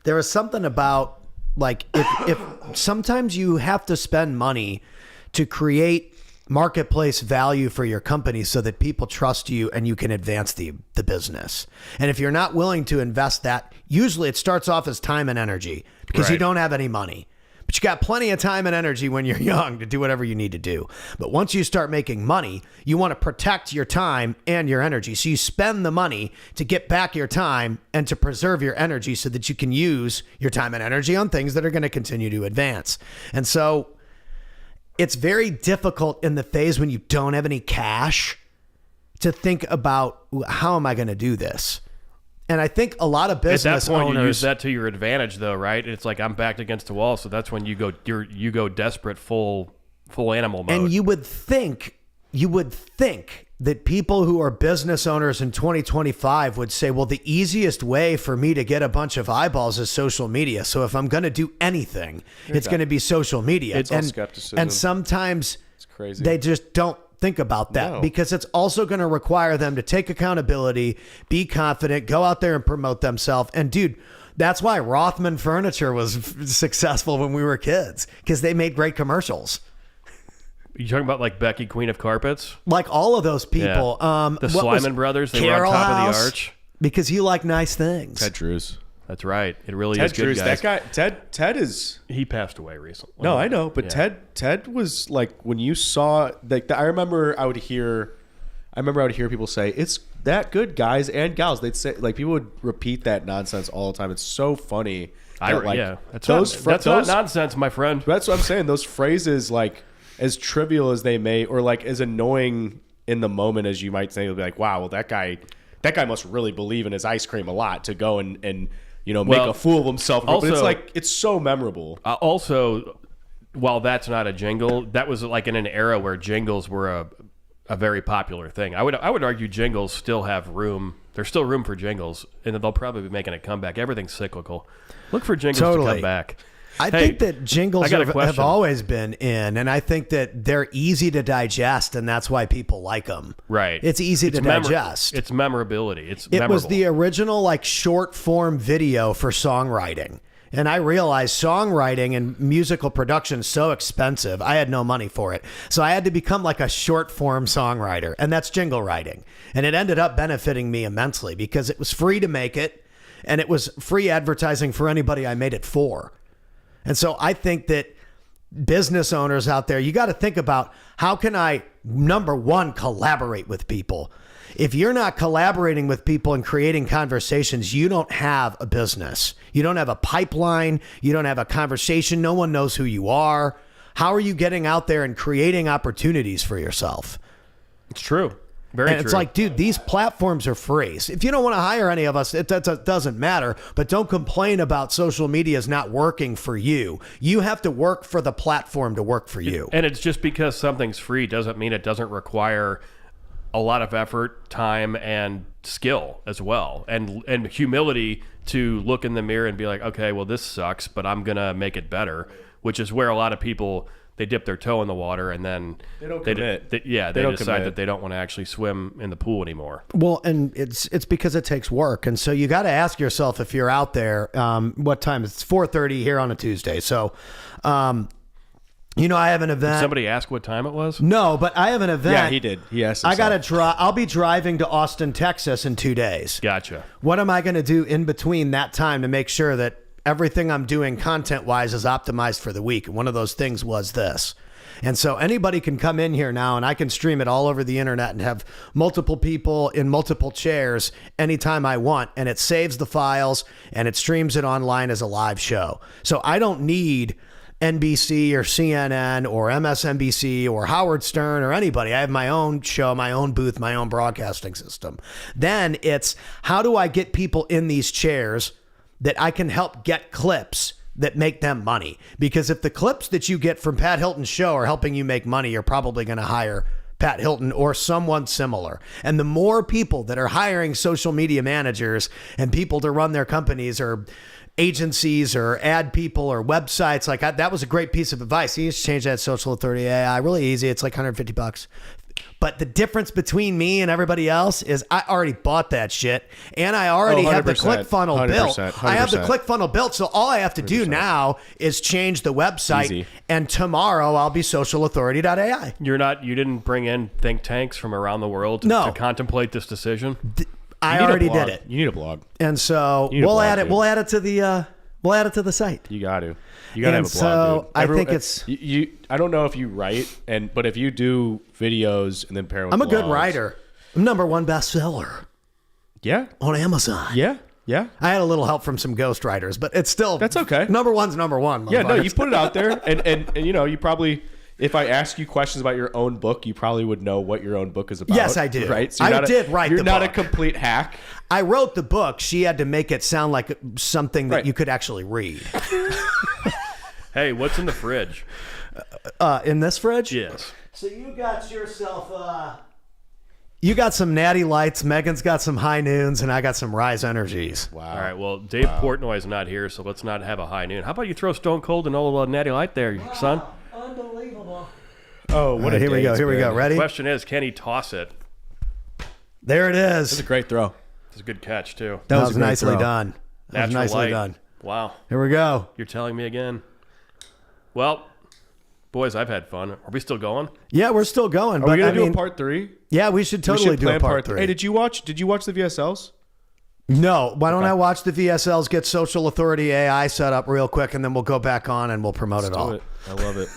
There is something about like, if sometimes you have to spend money to create marketplace value for your company so that people trust you and you can advance the business. And if you're not willing to invest that, usually it starts off as time and energy because you don't have any money. But you got plenty of time and energy when you're young to do whatever you need to do. But once you start making money, you want to protect your time and your energy. So you spend the money to get back your time and to preserve your energy so that you can use your time and energy on things that are going to continue to advance. And so it's very difficult in the phase when you don't have any cash to think about, how am I going to do this? And I think a lot of business at that point, owners, you use that to your advantage, though, right? It's like I'm backed against the wall, so that's when you go desperate, full animal mode. and you would think that people who are business owners in 2025 would say, well, the easiest way for me to get a bunch of eyeballs is social media. So if I'm going to do anything, it's going to be social media. It's all skepticism. And sometimes It's crazy. they just don't think about that because it's also going to require them to take accountability, be confident, go out there and promote themselves. And dude, that's why Rothman Furniture was successful when we were kids, because they made great commercials. You talking about like Becky, Queen of Carpets? Like all of those people. The Slyman brothers, they were on top of the arch. Because you like nice things. Ted Drews. That's right. It really Ted is good, Drews. guys. That guy, Ted is... He passed away recently. No, I know, but Ted was like, when you saw, like, I remember I would hear people say, it's that good, guys and gals. They'd say, like, people would repeat that nonsense all the time. It's so funny. That's not nonsense, my friend. That's what I'm saying. Those phrases, like, as trivial as they may, or like as annoying in the moment as you might say, you'll be like, wow, well, that guy must really believe in his ice cream a lot to go and make a fool of himself. Also, but it's like, it's so memorable. Also, while that's not a jingle, that was like in an era where jingles were a very popular thing. I would argue jingles still have room. There's still room for jingles, and they'll probably be making a comeback. Everything's cyclical. Look for jingles to come back. I think that jingles have always been in, and I think that they're easy to digest, and that's why people like them. Right. It's easy to digest. It's memorability. It memorable. Was the original like short form video for songwriting. And I realized songwriting and musical production is so expensive. I had no money for it. So I had to become like a short form songwriter, and that's jingle writing. And it ended up benefiting me immensely because it was free to make it, and it was free advertising for anybody I made it for. And so I think that business owners out there, you got to think about, how can I, number one, collaborate with people? If you're not collaborating with people and creating conversations, you don't have a business. You don't have a pipeline. You don't have a conversation. No one knows who you are. How are you getting out there and creating opportunities for yourself? It's true. Very true. And it's like, dude, these platforms are free. So if you don't want to hire any of us, it doesn't matter. But don't complain about social media is not working for you. You have to work for the platform to work for you. And it's just because something's free doesn't mean it doesn't require a lot of effort, time, and skill as well. And humility to look in the mirror and be like, okay, well, this sucks, but I'm going to make it better, which is where a lot of people they dip their toe in the water and then They don't commit. They don't decide commit. that they don't want to actually swim in the pool anymore. Well, and it's because it takes work, and so you got to ask yourself if you're out there. What time? It's 4:30 here on a Tuesday, so. I have an event. Did somebody ask what time it was? No, but I have an event. Yeah, he did. He asked I got to himself. I'll be driving to Austin, Texas in 2 days. Gotcha. What am I going to do in between that time to make sure that everything I'm doing content-wise is optimized for the week? And one of those things was this. And so anybody can come in here now and I can stream it all over the internet and have multiple people in multiple chairs anytime I want. And it saves the files and it streams it online as a live show. So I don't need NBC or CNN or MSNBC or Howard Stern or anybody. I have my own show, my own booth, my own broadcasting system. Then it's how do I get people in these chairs that I can help get clips that make them money? Because if the clips that you get from Pat Hilton's show are helping you make money, you're probably going to hire Pat Hilton or someone similar. And the more people that are hiring social media managers and people to run their companies or agencies or ad people or websites, like that was a great piece of advice. You just change that Social Authority AI, really easy. It's like $150. But the difference between me and everybody else is I already bought that shit and I already have the 100%, ClickFunnels built. 100%. I have the ClickFunnels built. So all I have to do now is change the website. Easy. And tomorrow I'll be socialauthority.ai. You didn't bring in think tanks from around the world to contemplate this decision? I already did it. You need a blog. And so need a we'll blog, add it. dude. We'll add it to the site. You got to. You got to And have a blog, dude. so I think it's- you. I don't know if you write, but if you do videos and then pair with I'm a good blogs- writer. I'm #1 bestseller Yeah. on Amazon. Yeah. Yeah. I had a little help from some ghostwriters, but it's still That's okay. #1's #1. Yeah. No, motherfuckers. you put it out there, and you probably. If I ask you questions about your own book, you probably would know what your own book is about. Yes, I do. Right? I did write the You're not book. a complete hack. I wrote the book. She had to make it sound like something that Right. you could actually read. Hey, what's in the fridge? In this fridge? Yes. So you got yourself, you got some Natty Lights, Megan's got some High Noons, and I got some Rise Energies. Wow. All right. Well, Dave Portnoy's not here, so let's not have a high noon. How about you throw Stone Cold and old Natty Light there, son? Unbelievable. Oh, what a Here we go. day Here we it's go. been. Ready? Question is, can he toss it? There it That's is. a great throw. It's a good catch too. That was was a great nicely throw. done. That was Natural nicely light. done. Wow. Here we go. You're telling me again. Well, boys, I've had fun. Are we still going? Yeah, we're still going. Are but we gonna I do mean, a part 3? yeah, we should totally we should do a plan part 3. Hey, did you watch the VSLs? No, why don't I watch the VSLs, get Social Authority AI set up real quick, and then we'll go back on and we'll promote it all. Do it. I love it.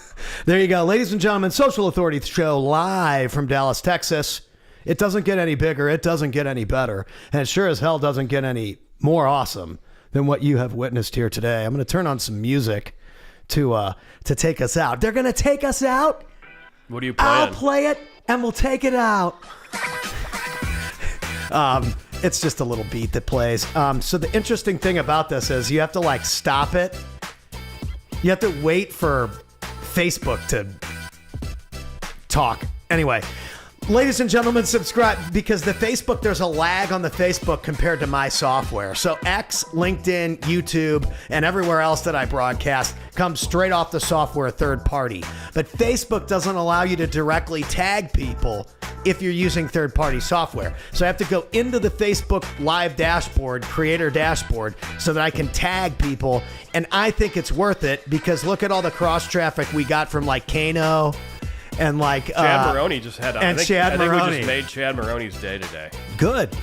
There you go. Ladies and gentlemen, Social Authority show live from Dallas, Texas. It doesn't get any bigger. It doesn't get any better. And it sure as hell doesn't get any more awesome than what you have witnessed here today. I'm going to turn on some music to take us out. They're going to take us out. What are you I'll playing? play it and we'll take it out. It's just a little beat that plays. So the interesting thing about this is you have to like stop it. You have to wait for Facebook to talk. Anyway, ladies and gentlemen, subscribe because the Facebook, there's a lag on the Facebook compared to my software. So X, LinkedIn, YouTube, and everywhere else that I broadcast comes straight off the software third party. But Facebook doesn't allow you to directly tag people if you're using third-party software. So I have to go into the Facebook Live dashboard, creator dashboard, so that I can tag people. And I think it's worth it because look at all the cross traffic we got from like Kano and like Chad Maroney just had. and I think Chad we Maroney. just made Chad Maroney's day today. Good.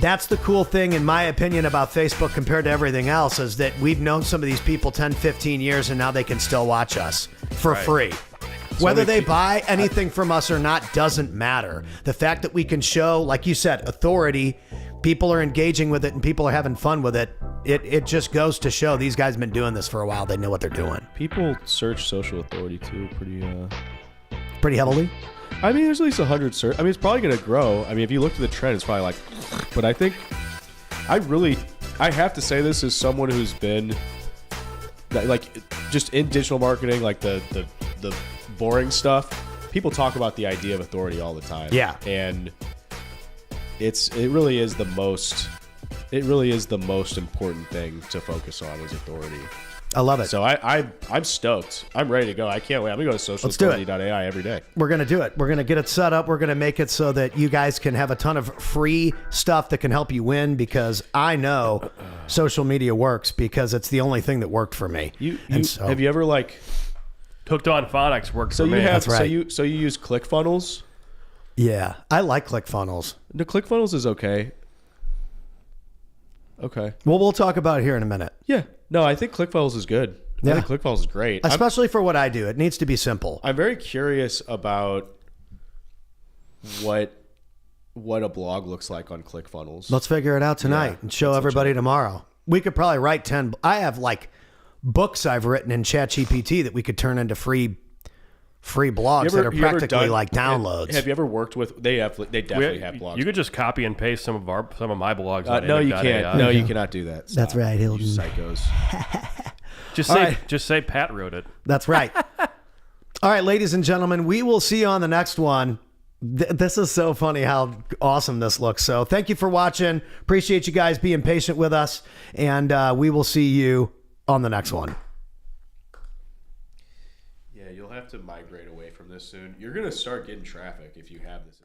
That's the cool thing, in my opinion, about Facebook compared to everything else is that we've known some of these people 10, 15 years, and now they can still watch us for free. Whether they buy anything from us or not doesn't matter. The fact that we can show, like you said, authority, people are engaging with it and people are having fun with it, it just goes to show these guys have been doing this for a while. They know what they're doing. People search Social Authority too Pretty heavily. I mean, there's at least 100 search. I mean, it's probably going to grow. I mean, if you look at the trend, it's probably like, but I think I have to say this as someone who's been like just in digital marketing, like the boring stuff. People talk about the idea of authority all the time. Yeah. And it really is the most important thing to focus on is authority. I love it. So I'm stoked. I'm ready to go. I can't wait. I'm going to go to Let's do it. socialauthority.ai every day. We're going to do it. We're going to get it set up. We're going to make it so that you guys can have a ton of free stuff that can help you win, because I know social media works because it's the only thing that worked for me. Have you ever like Hooked on Phonics worked so for you me. have That's right. so you use ClickFunnels? Yeah, I like ClickFunnels. No, ClickFunnels is okay. Okay. Well, we'll talk about it here in a minute. Yeah. No, I think ClickFunnels is good. Yeah. I think ClickFunnels is great. Especially for what I do. It needs to be simple. I'm very curious about what a blog looks like on ClickFunnels. Let's figure it out tonight and show everybody tomorrow. We could probably write 10. I have like books I've written in ChatGPT that we could turn into free blogs that are practically like downloads. Have you ever worked with? They definitely have blogs. You could just copy and paste some of my blogs. On No, you Imig.ai. can't. No, you cannot do that. Stop. That's right, Hilton. You psychos. Just say Pat wrote it. That's right. All right, ladies and gentlemen, we will see you on the next one. This is so funny how awesome this looks. So thank you for watching. Appreciate you guys being patient with us. And we will see you on the next one. Yeah, you'll have to migrate away from this soon. You're gonna start getting traffic if you have this.